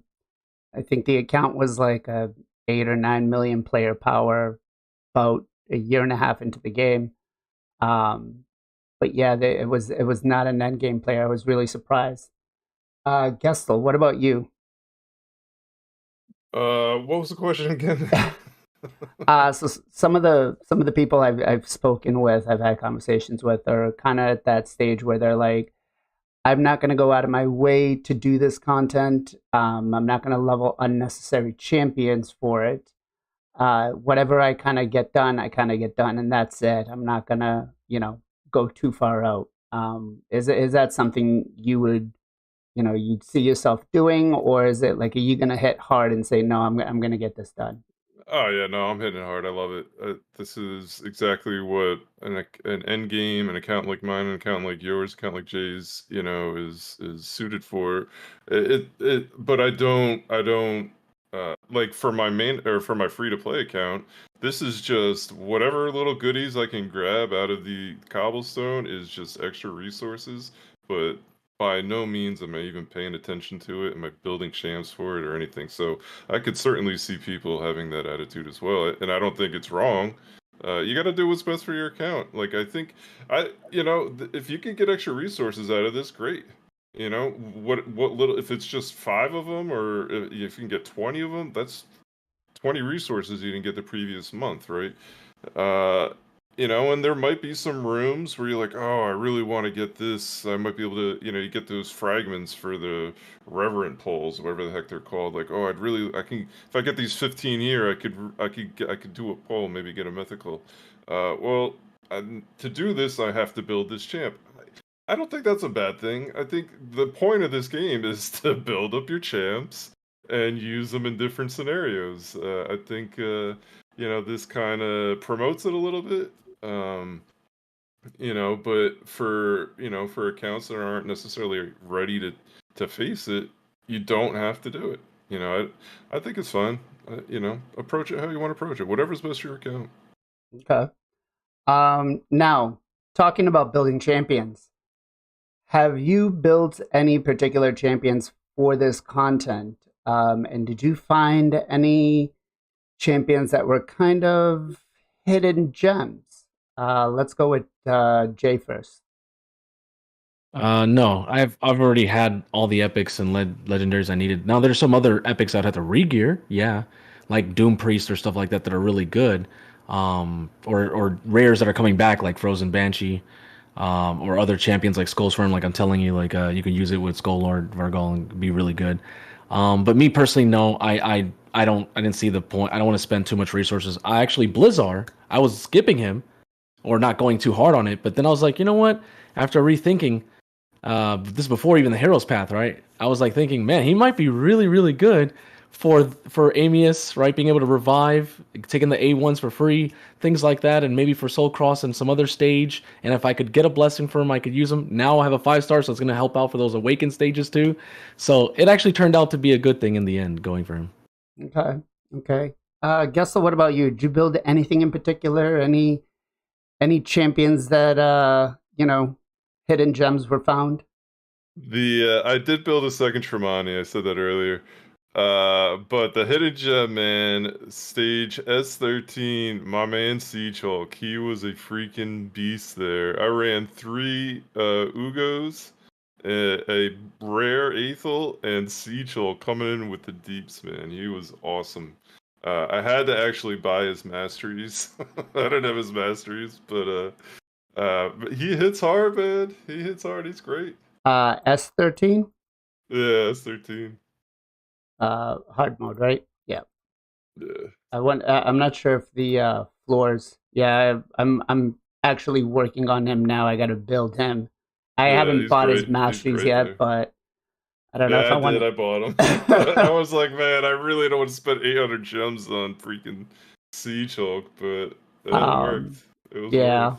think the account was like a 8 or 9 million player power about a year and a half into the game. But yeah, it was not an endgame player. I was really surprised. Gestal, what about you? What was the question again? So some of the people I've spoken with, I've had conversations with, are kind of at that stage where they're like, I'm not going to go out of my way to do this content. I'm not going to level unnecessary champions for it. Whatever I kind of get done, and that's it. I'm not going to, go too far out. Is that something you would, you'd see yourself doing, or is it like, are you going to hit hard and say, no, I'm going to get this done? Oh yeah, no, I'm hitting it hard. I love it. This is exactly what an end game, an account like mine, an account like yours, account like Jay's, is suited for. But I don't like for my main or for my free to play account. This is just whatever little goodies I can grab out of the cobblestone is just extra resources. But by no means am I even paying attention to it. Am I building champs for it or anything? So I could certainly see people having that attitude as well, and I don't think it's wrong. You got to do what's best for your account. Like I think, if you can get extra resources out of this, great. You know, what little, if it's just 5 of them, or if you can get 20 of them, that's 20 resources you didn't get the previous month, right? Uh, you know, and there might be some rooms where you're like, oh, I really want to get this. I might be able to, you know, you get those fragments for the reverent poles, whatever the heck they're called. Like, oh, I can, if I get these 15 here, I could do a pole, maybe get a mythical. Well, to do this, I have to build this champ. I don't think that's a bad thing. I think the point of this game is to build up your champs and use them in different scenarios. I think you know, this kind of promotes it a little bit. You know, but for, you know, for accounts that aren't necessarily ready to face it, you don't have to do it. You know, I think it's fun. You know, approach it how you want to approach it. Whatever's best for your account. Okay. Now, talking about building champions, have you built any particular champions for this content? And did you find any champions that were kind of hidden gems? Let's go with Jay first. No, I've already had all the epics and legendaries I needed. Now there's some other epics I'd have to re-gear, yeah, like Doom Priest or stuff like that that are really good, or rares that are coming back like Frozen Banshee, or other champions like Skullsworm. Like I'm telling you, like you can use it with Skull Lord Vargal and be really good. But me personally, no, I didn't see the point. I don't want to spend too much resources. I actually Blizzard, I was skipping him or not going too hard on it, but then I was like, you know what? After rethinking. This is before even the Hero's Path, right? I was like thinking, man, he might be really, really good for Amius, right? Being able to revive, taking the A1s for free, things like that, and maybe for Soul Cross and some other stage. And if I could get a blessing for him, I could use him. Now I have a 5-star, so it's going to help out for those Awakened stages too. So it actually turned out to be a good thing in the end, going for him. Okay. Gestal, what about you? Did you build anything in particular? Any champions that you know, hidden gems were found? I did build a second Tremonti. I said that earlier. But the hidden gem, man, stage S13, my man Siege Hulk, he was a freaking beast there. I ran 3 Ugos, a rare Aethel, and Siege Hulk coming in with the deeps, man. He was awesome. I had to actually buy his masteries. I didn't have his masteries, but he hits hard, man. He hits hard. He's great. S13? Yeah, S13. Hard mode, right? Yeah. Yeah. I'm not sure if the floors. Yeah, I'm actually working on him now. I got to build him. I haven't bought his masteries yet, there. but I don't know if I want. I bought him. I was like, man, I really don't want to spend 800 gems on freaking Siege Hulk, but it worked. It was yeah.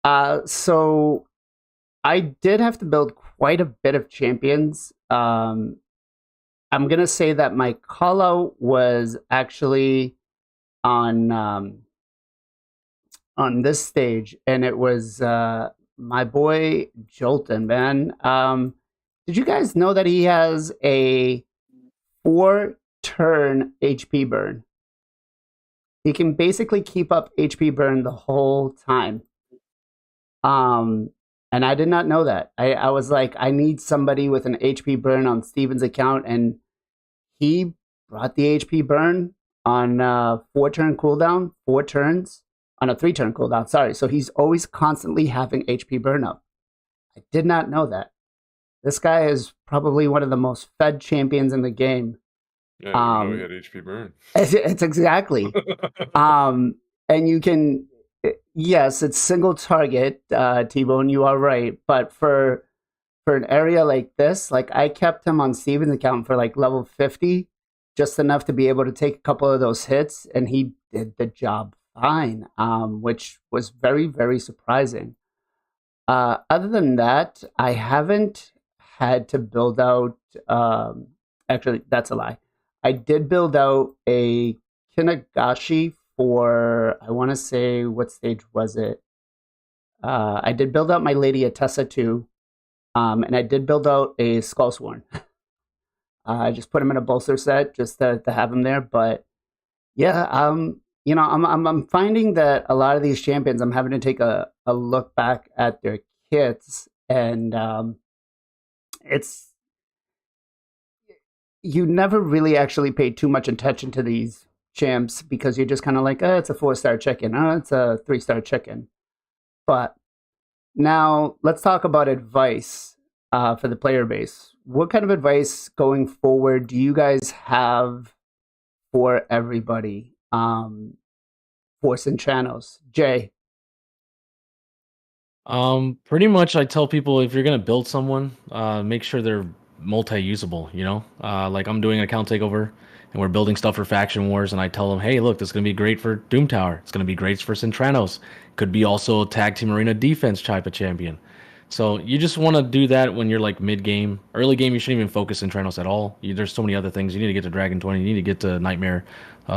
worth. So I did have to build quite a bit of champions. I'm gonna say that my call out was actually on this stage, and it was my boy Jolton, man. Did you guys know that he has a 4-turn HP burn? He can basically keep up HP burn the whole time. And I did not know that. I was like, I need somebody with an HP burn on Steven's account, and he brought the HP burn on 4-turn cooldown, 4 turns, on a 3-turn cooldown, sorry. So he's always constantly having HP burn up. I did not know that. This guy is probably one of the most fed champions in the game. Yeah, I didn't know he had HP burn. It's exactly. And you can... Yes, it's single target, T-Bone, you are right. But for an area like this, like I kept him on Steven's account for like level 50, just enough to be able to take a couple of those hits, and he did the job fine, which was very, very surprising. Other than that, I haven't had to build out... actually, that's a lie. I did build out a Kinagashi for, I want to say, what stage was it? I did build out my Lady Atessa too, and I did build out a Skullsworn. I just put him in a bolster set just to have him there. But yeah, you know, I'm finding that a lot of these champions, I'm having to take a look back at their kits and it's you never really actually pay too much attention to these champs because you're just kind of like, oh, it's a 4-star chicken, oh, it's a 3-star chicken. But now let's talk about advice for the player base. What kind of advice going forward do you guys have for everybody for Centranos? Jay? Pretty much I tell people if you're gonna build someone, make sure they're multi-usable, you know? Like I'm doing an account takeover and we're building stuff for Faction Wars and I tell them, hey, look, this is gonna be great for Doom Tower. It's gonna be great for Centranos. Could be also a tag team arena defense type of champion. So you just want to do that when you're like mid-game. Early game, you shouldn't even focus Centranos at all. There's so many other things. You need to get to Dragon 20. You need to get to Nightmare,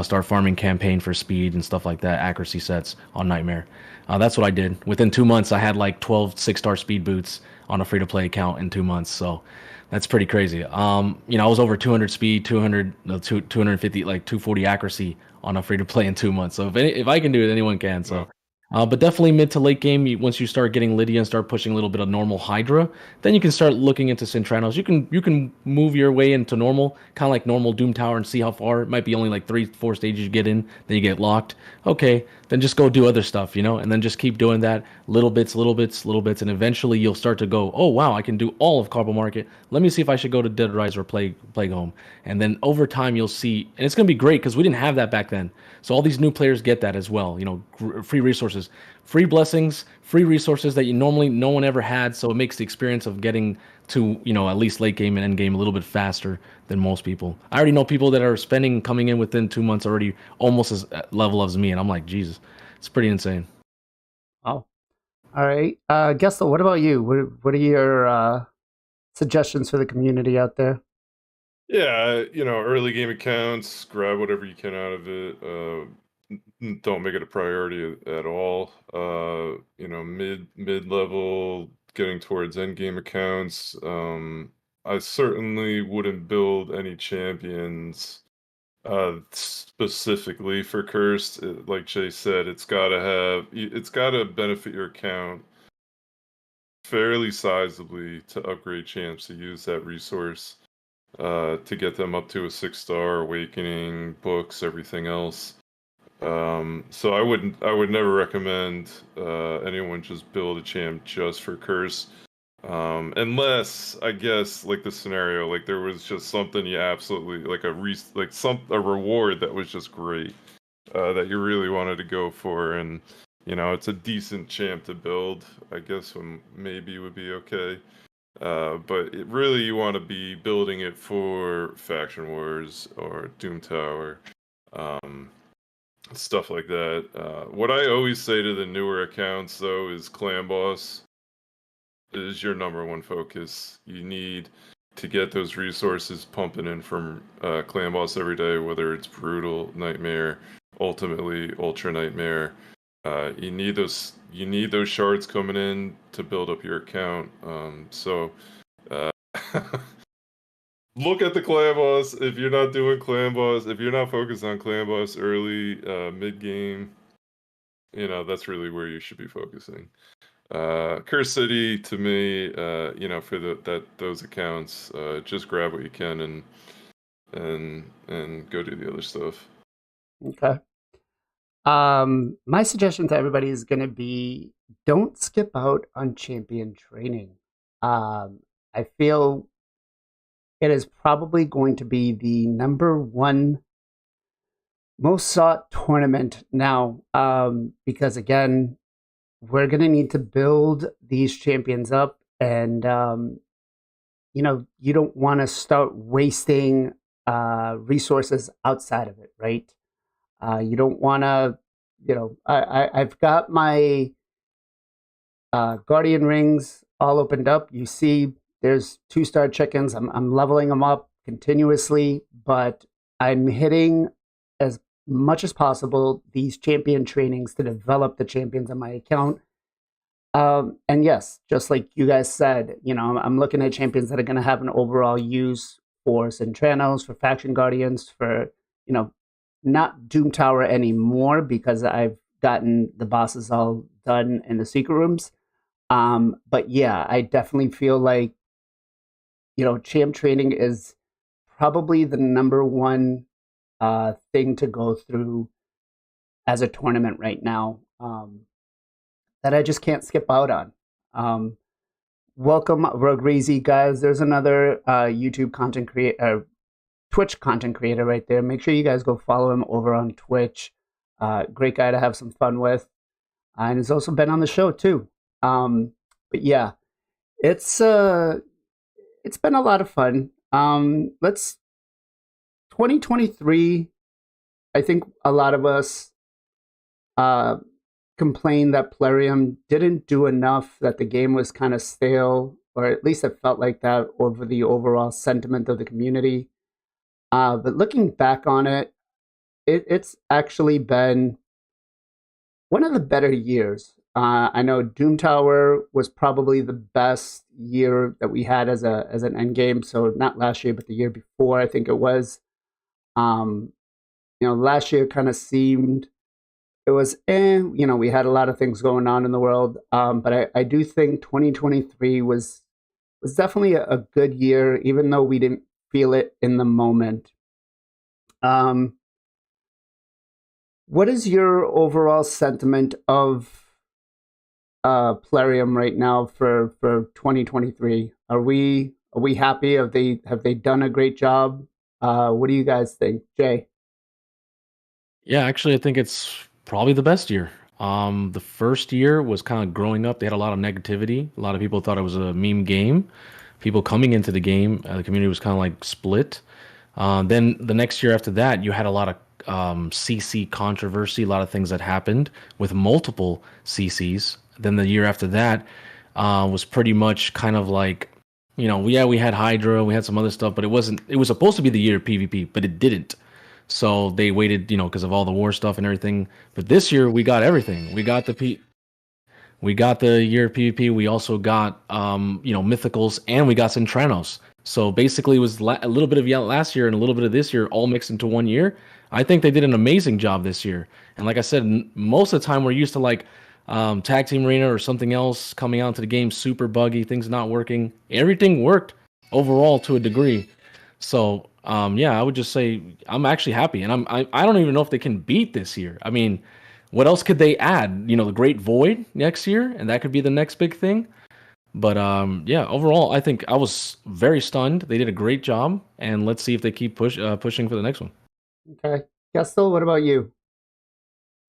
start farming campaign for speed and stuff like that, accuracy sets on Nightmare. That's what I did. Within 2 months, I had like 12 6-star speed boots on a free-to-play account in 2 months. So that's pretty crazy. You know, I was over 200 speed, 250, like 240 accuracy on a free-to-play in 2 months. So if I can do it, anyone can. So. But definitely mid to late game, once you start getting Lydia and start pushing a little bit of normal Hydra, then you can start looking into Centranos. You can move your way into normal, kind of like normal Doom Tower and see how far. It might be only like 3-4 stages you get in, then you get locked. Okay, then just go do other stuff, you know, and then just keep doing that, little bits, and eventually you'll start to go, oh wow, I can do all of Carbo Market. Let me see if I should go to Dead Rise or Plague Home. And then over time you'll see, and it's gonna be great because we didn't have that back then. So all these new players get that as well, you know, free resources, free blessings, free resources that no one ever had. So it makes the experience of getting to, you know, at least late game and end game a little bit faster than most people. I already know people that are coming in within 2 months already almost as level as me. And I'm like, Jesus, it's pretty insane. Oh, all right. Gestal, what about you? What are your suggestions for the community out there? Yeah, you know, early game accounts, grab whatever you can out of it. Don't make it a priority at all. You know, mid level, getting towards end game accounts. I certainly wouldn't build any champions specifically for cursed. Like Jay said, it's gotta benefit your account fairly sizably to upgrade champs to use that resource. To get them up to a 6-star, awakening, books, everything else. So I would never recommend anyone just build a champ just for curse, unless I guess like the scenario, like there was just something you absolutely like a reward that was just great that you really wanted to go for, and you know it's a decent champ to build. I guess maybe would be okay. But really you want to be building it for Faction Wars or Doom Tower, stuff like that. What I always say to the newer accounts, though, is Clan Boss is your number one focus. You need to get those resources pumping in from Clan Boss every day, whether it's Brutal, Nightmare, ultimately Ultra Nightmare. You need those shards coming in to build up your account. So look at the clan boss. If you're not doing clan boss, if you're not focused on clan boss early, mid game, you know that's really where you should be focusing. Curse City, to me, you know, for those accounts, just grab what you can and go do the other stuff. Okay. My suggestion to everybody is going to be don't skip out on champion training. I feel it is probably going to be the number one most sought tournament now, because again, we're going to need to build these champions up, and you know, you don't want to start wasting resources outside of it, right? You don't want to, you know, I've got my Guardian rings all opened up. You see there's 2-star chickens. I'm leveling them up continuously, but I'm hitting as much as possible these champion trainings to develop the champions on my account. And yes, just like you guys said, you know, I'm looking at champions that are going to have an overall use for Centranos, for Faction Guardians, for, you know, not Doom Tower anymore because I've gotten the bosses all done in the secret rooms. But yeah, I definitely feel like champ training is probably the number one thing to go through as a tournament right now, that I just can't skip out on. Welcome, Rugreasy, guys. There's another YouTube content creator, Twitch content creator right there. Make sure you guys go follow him over on Twitch. Great guy to have some fun with. And he's also been on the show too. But yeah, it's been a lot of fun. 2023, I think a lot of us complained that Plarium didn't do enough, that the game was kind of stale, or at least it felt like that over the overall sentiment of the community. But looking back on it, it's actually been one of the better years. I know Doom Tower was probably the best year that we had as an end game. So not last year, but the year before, I think it was. Last year kind of seemed it was we had a lot of things going on in the world. But I do think 2023 was definitely a good year, even though we didn't feel it in the moment. What is your overall sentiment of Plarium right now for 2023? Are we happy? Have they done a great job? What do you guys think, Jay? Yeah, actually, I think it's probably the best year. The first year was kind of growing up. They had a lot of negativity. A lot of people thought it was a meme game. People coming into the game, the community was kind of like split. Then the next year after that, you had a lot of CC controversy, a lot of things that happened with multiple CCs. Then the year after that was pretty much kind of like, we had Hydra, we had some other stuff, but it was supposed to be the year of PvP, but it didn't. So they waited, because of all the war stuff and everything. But this year we got everything. We got the year of PvP. We also got mythicals, and we got Centranos. So basically, it was a little bit of last year and a little bit of this year all mixed into one year. I think they did an amazing job this year. And like I said, most of the time we're used to like Tag Team Arena or something else coming out into the game super buggy, things not working. Everything worked overall to a degree. So I would just say I'm actually happy, and I don't even know if they can beat this year. I mean, what else could they add? The Great Void next year, and that could be the next big thing. But overall, I think I was very stunned. They did a great job, and let's see if they keep pushing for the next one. Okay, Gestal, what about you?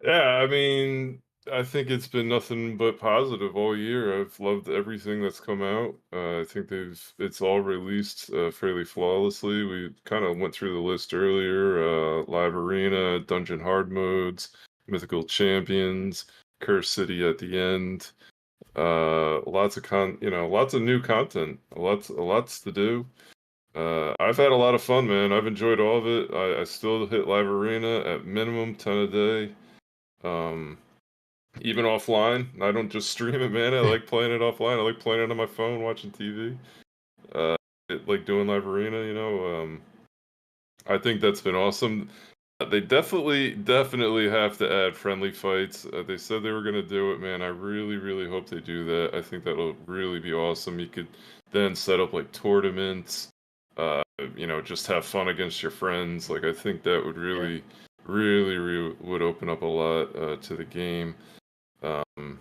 Yeah, I mean, I think it's been nothing but positive all year. I've loved everything that's come out. I think it's all released fairly flawlessly. We kind of went through the list earlier: Live Arena, Dungeon Hard modes, Mythical Champions, Curse City at the end. Lots of lots of new content. Lots to do. I've had a lot of fun, man. I've enjoyed all of it. I still hit Live Arena at minimum 10 a day. Even offline. I don't just stream it, man. I like playing it offline. I like playing it on my phone, watching TV. Like doing Live Arena, I think that's been awesome. They definitely have to add friendly fights. They said they were going to do it, man. I really, really hope they do that. I think that'll really be awesome. You could then set up like tournaments, just have fun against your friends. Like, I think that would really, really would open up a lot to the game in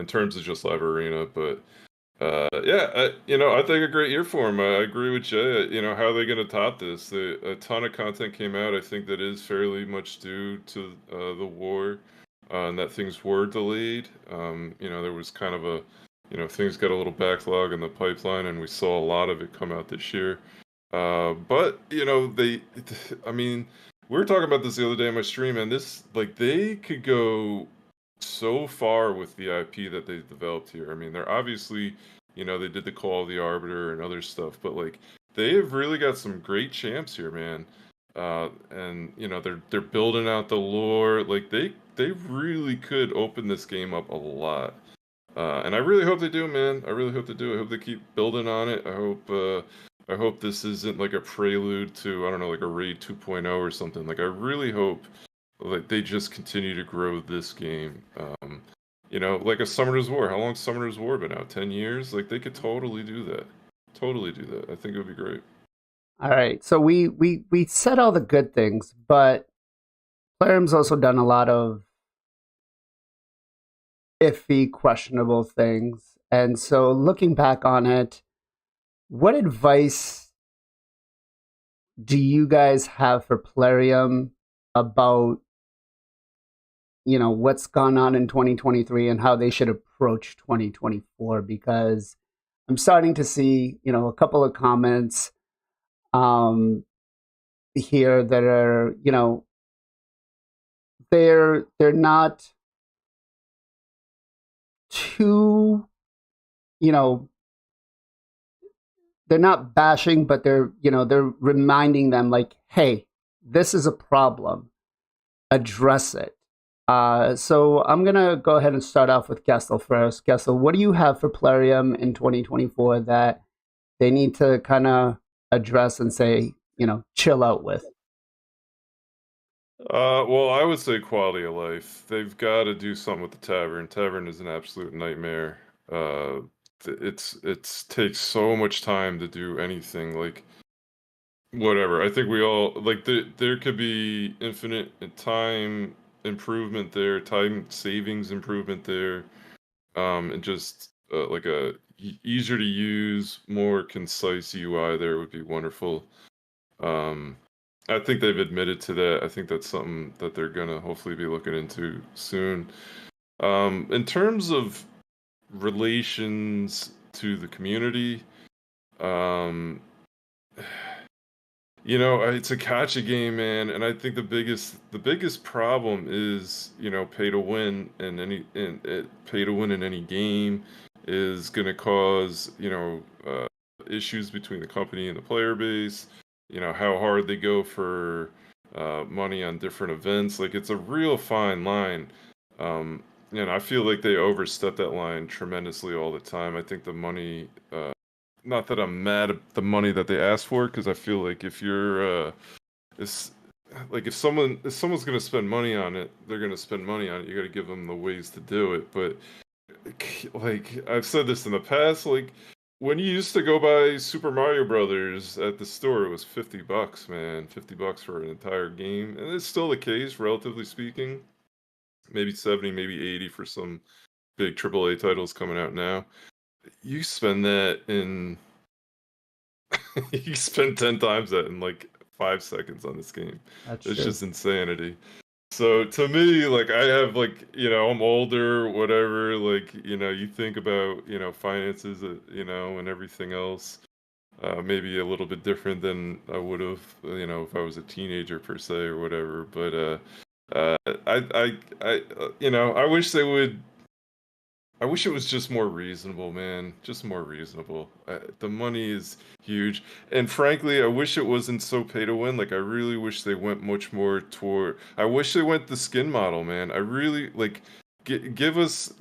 terms of just Live Arena. But I think a great year for him. I agree with Jay. How are they going to top this? A ton of content came out. I think that is fairly much due to the war, and that things were delayed. There was kind of things got a little backlog in the pipeline, and we saw a lot of it come out this year. But I mean, we were talking about this the other day on my stream, and they could go so far with the IP that they developed here. I mean, they're obviously, they did the Call of the Arbiter and other stuff, but like they have really got some great champs here, man. And they're building out the lore. Like they really could open this game up a lot. And I really hope they do, man. I really hope they do. I hope they keep building on it. I hope this isn't like a prelude to, I don't know, like a Raid 2.0 or something. Like I really hope like they just continue to grow this game. Like a Summoner's War. How long's Summoner's War been out? 10 years? Like they could totally do that. totally do that. I think it would be great. All right. So we said all the good things, but Plarium's also done a lot of iffy, questionable things. And so looking back on it, what advice do you guys have for Plarium about, you know, what's gone on in 2023 and how they should approach 2024? Because I'm starting to see, you know, a couple of comments here that are, you know, they're not too, you know, they're not bashing, but they're, you know, they're reminding them like, hey, this is a problem, address it. So I'm gonna go ahead and start off with Gestal first. Gestal, what do you have for Plarium in 2024 that they need to kind of address and say, you know, chill out with? Well, I would say quality of life. They've got to do something with the tavern. Tavern is an absolute nightmare. It's takes so much time to do anything, like whatever. I think we all like there could be infinite time improvement there, time savings improvement there, and just like a easier to use, more concise UI there would be wonderful. I think they've admitted to that. I think that's something that they're gonna hopefully be looking into soon. In terms of relations to the community, um, you know, it's a gacha game, man, and I think the biggest problem is, you know, pay to win in any game is gonna cause, you know, issues between the company and the player base. You know, how hard they go for money on different events. Like, it's a real fine line. And I feel like they overstep that line tremendously all the time. I think the money, not that I'm mad at the money that they ask for, because I feel like if you're, it's like if someone's gonna spend money on it, they're gonna spend money on it. You got to give them the ways to do it. But like I've said this in the past, like when you used to go buy Super Mario Brothers at the store, it was $50, man. $50 for an entire game. And it's still the case, relatively speaking. Maybe 70, maybe 80 for some big AAA titles coming out now. You spend that in you spend 10 times that in like 5 seconds on this game. It's just insanity. So to me, like I have like, you know, I'm older, whatever, like, you know, you think about, you know, finances, you know, and everything else, maybe a little bit different than I would have, you know, if I was a teenager per se or whatever. But you know, I wish it was just more reasonable, man. Just more reasonable. The money is huge. And frankly, I wish it wasn't so pay to win. Like, I really wish they went much more toward... I wish they went the skin model, man. I really, like, give us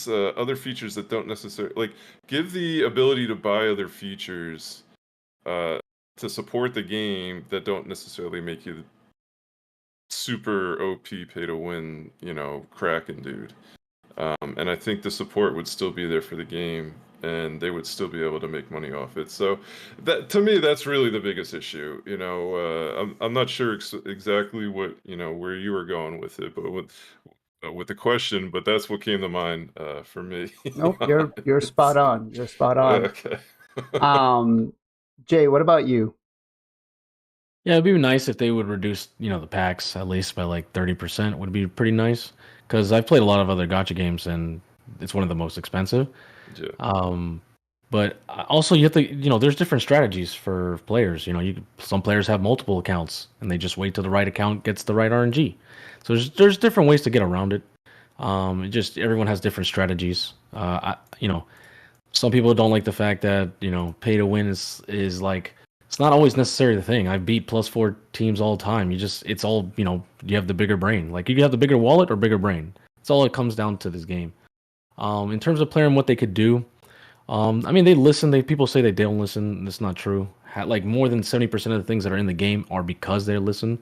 other features that don't necessarily... Like, give the ability to buy other features to support the game that don't necessarily make you super OP pay to win, you know, Kraken dude. And I think the support would still be there for the game, and they would still be able to make money off it. So, that to me, that's really the biggest issue. You know, I'm not sure exactly what, you know, where you were going with it, but with the question, but that's what came to mind for me. Nope, you're spot on. You're spot on. Okay. Jay, what about you? Yeah, it'd be nice if they would reduce, you know, the packs at least by like 30%. Would be pretty nice, because I've played a lot of other gacha games and it's one of the most expensive. Yeah. But also you have to, you know, there's different strategies for players. You know, some players have multiple accounts and they just wait till the right account gets the right RNG. So there's different ways to get around it. Just everyone has different strategies. You know, some people don't like the fact that, you know, pay to win is like, it's not always necessarily the thing. I beat +4 teams all the time. It's all, you know, you have the bigger brain. Like, you have the bigger wallet or bigger brain. That's all it comes down to this game. In terms of playing what they could do, I mean, they listen. People say they don't listen. That's not true. Like, more than 70% of the things that are in the game are because they listen.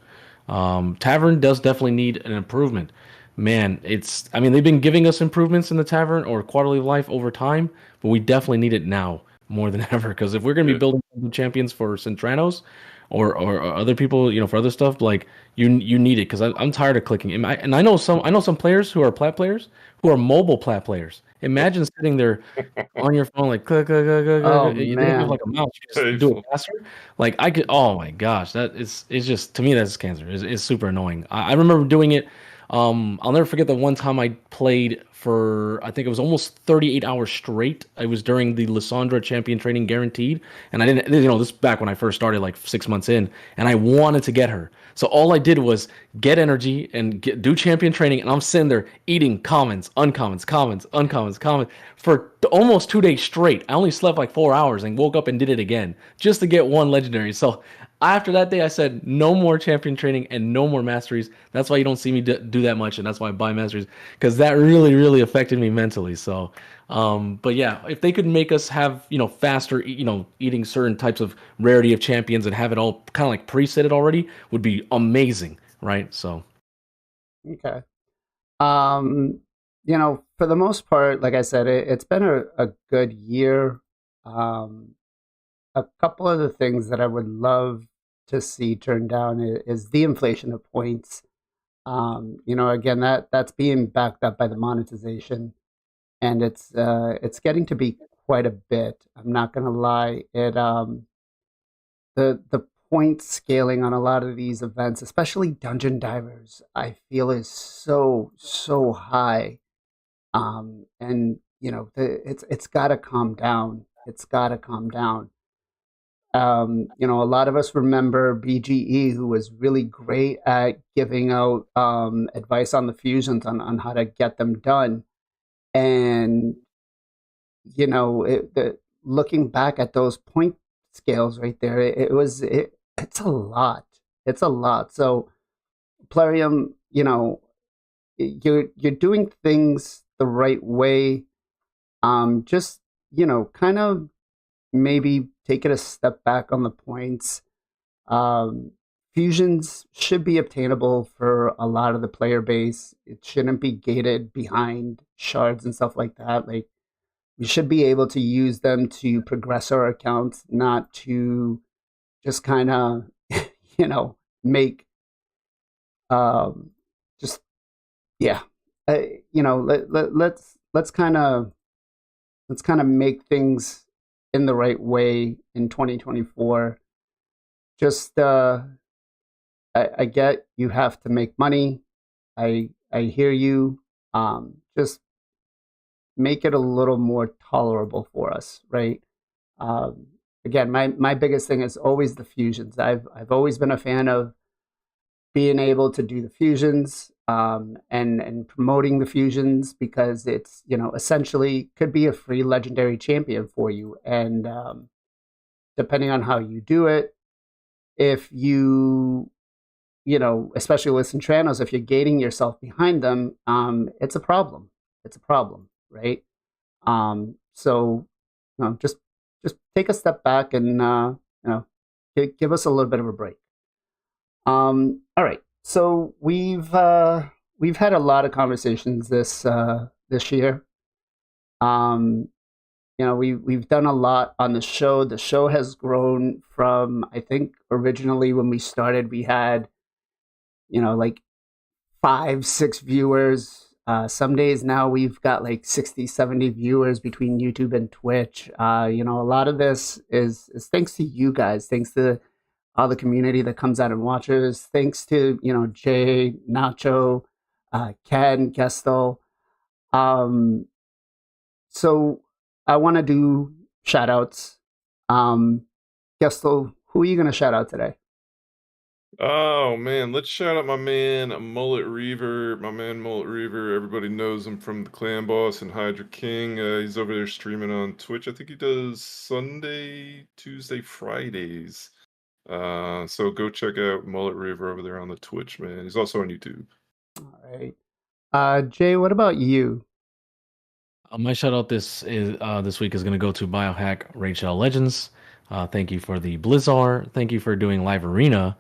Tavern does definitely need an improvement. Man, I mean, they've been giving us improvements in the tavern or quality of life over time, but we definitely need it now more than ever. Because if we're gonna be building new champions for Centranos or other people, for other stuff, like you need it. Because I'm tired of clicking. And I know some players who are plat players who are mobile plat players. Imagine sitting there on your phone, like click, click, click, click, Oh, click. You don't have man. like a mouse. You just do it faster. Like I could. Oh my gosh, it's just, to me, that's cancer. It's super annoying. I remember doing it. I'll never forget the one time I played for, I think it was almost 38 hours straight. It was during the Lissandra Champion Training Guaranteed, and I didn't, this back when I first started, like 6 months in, and I wanted to get her. So all I did was get energy and do champion training, and I'm sitting there eating commons, uncommons, commons, uncommons, commons for almost 2 days straight. I only slept like 4 hours and woke up and did it again just to get one legendary. So after that day, I said no more champion training and no more masteries. That's why you don't see me do that much, and that's why I buy masteries, because that really, really affected me mentally. So, but yeah, if they could make us have, faster, eating certain types of rarity of champions and have it all kind of like presetted already, would be amazing, right? So, Okay. For the most part, like I said, it's been a good year. A couple of the things that I would love to see turned down is the inflation of points. Again, that's being backed up by the monetization, and it's getting to be quite a bit. I'm not gonna lie. The point scaling on a lot of these events, especially Dungeon Divers, I feel is so high. And it's got to calm down. It's got to calm down. A lot of us remember BGE, who was really great at giving out advice on the fusions on how to get them done. And looking back at those point scales right there, it's a lot. It's a lot. So Plarium, you're doing things the right way. Just kind of maybe take it a step back on the points. Fusions should be obtainable for a lot of the player base. It shouldn't be gated behind shards and stuff like that. Like, we should be able to use them to progress our accounts, not to just kind of, make, just, yeah. Let's kind of make things in the right way in 2024. Just I get you have to make money. I hear you. Just make it a little more tolerable for us, right? Again, my biggest thing is always the fusions. I've always been a fan of being able to do the fusions, and promoting the fusions, because it's essentially could be a free legendary champion for you. And depending on how you do it, if you especially with Centranos, if you're gating yourself behind them, it's a problem. It's a problem, right? So just take a step back and give us a little bit of a break. All right. So we've had a lot of conversations this year. We've done a lot on the show. The show has grown from, I think originally when we started, we had like 5-6 viewers. Some days now we've got like 60-70 viewers between YouTube and Twitch. A lot of this is thanks to you guys, thanks to all the community that comes out and watches, thanks to Jay, Nacho, Ken, Gestal. So I want to do shout outs. Gestal, who are you going to shout out today? Oh man, let's shout out my man Mullet Reaver. My man Mullet Reaver, everybody knows him from the Clan Boss and Hydra King. He's over there streaming on Twitch. I think he does Sunday, Tuesday, Fridays. So go check out Mullet Reaver over there on the Twitch, man. He's also on YouTube. All right. Jay, what about you? My shout out this week is going to go to Biohack Rachel Legends. Thank you for the Blizzard. Thank you for doing Live Arena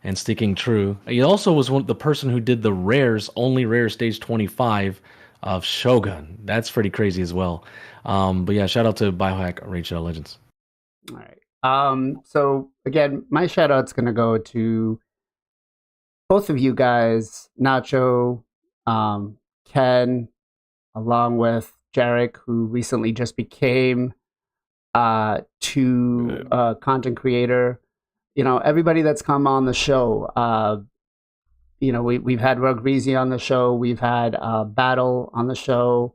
and sticking true. He also was the person who did the rares, only rare stage 25 of Shogun. That's pretty crazy as well. But yeah, shout out to Biohack Raid Shadow Legends. All right. So again, my shout out's gonna go to both of you guys, Nacho, Ken, along with Jarec, who recently just became content creator. Everybody that's come on the show. We've had Rugreasy on the show. We've had Battle on the show.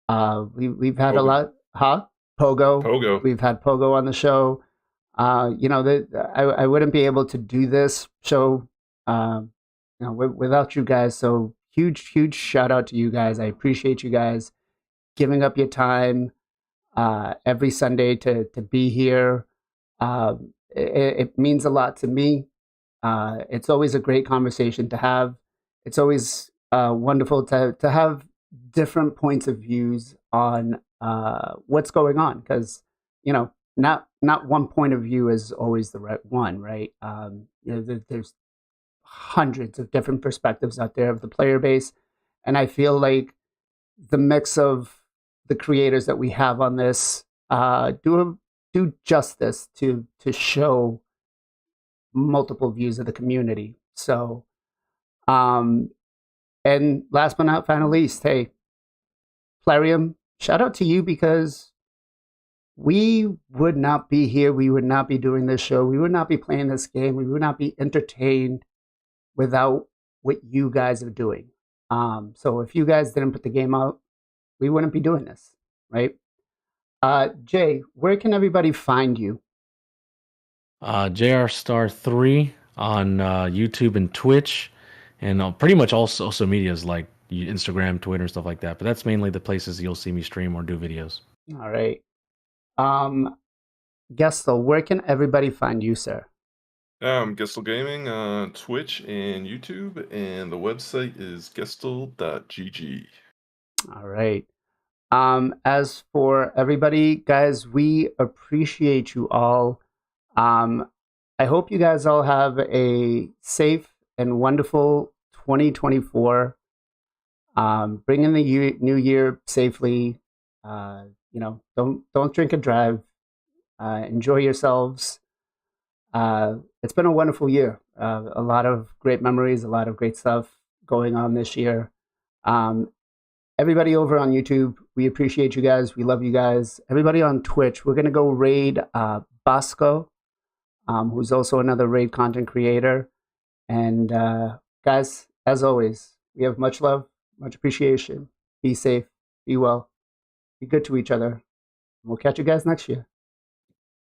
We've had Pogo. a lot. Huh? Pogo. We've had Pogo on the show. I wouldn't be able to do this show, without you guys. So huge shout out to you guys. I appreciate you guys giving up your time every Sunday to be here. It means a lot to me. It's always a great conversation to have. It's always wonderful to have different points of views on what's going on, because not one point of view is always the right one, right? There's hundreds of different perspectives out there of the player base, and I feel like the mix of the creators that we have on this do justice to show multiple views of the community. So, and last but not least, hey, Plarium, shout out to you, because we would not be here. We would not be doing this show. We would not be playing this game. We would not be entertained without what you guys are doing. So if you guys didn't put the game out, we wouldn't be doing this, right? Jay, where can everybody find you? JR Star 3 on YouTube and Twitch, and pretty much all social medias like Instagram, Twitter, stuff like that. But that's mainly the places you'll see me stream or do videos. All right. Gestal, where can everybody find you, sir? Gestal Gaming on Twitch and YouTube, and the website is gestal.gg. All right. As for everybody, guys, we appreciate you all. I hope you guys all have a safe and wonderful 2024. Bring in the new year safely. Don't drink and drive. Enjoy yourselves. It's been a wonderful year. A lot of great memories, a lot of great stuff going on this year. Everybody over on YouTube, we appreciate you guys. We love you guys. Everybody on Twitch, we're going to go raid Bosco, who's also another raid content creator. And guys, as always, we have much love, much appreciation. Be safe, be well, be good to each other. We'll catch you guys next year.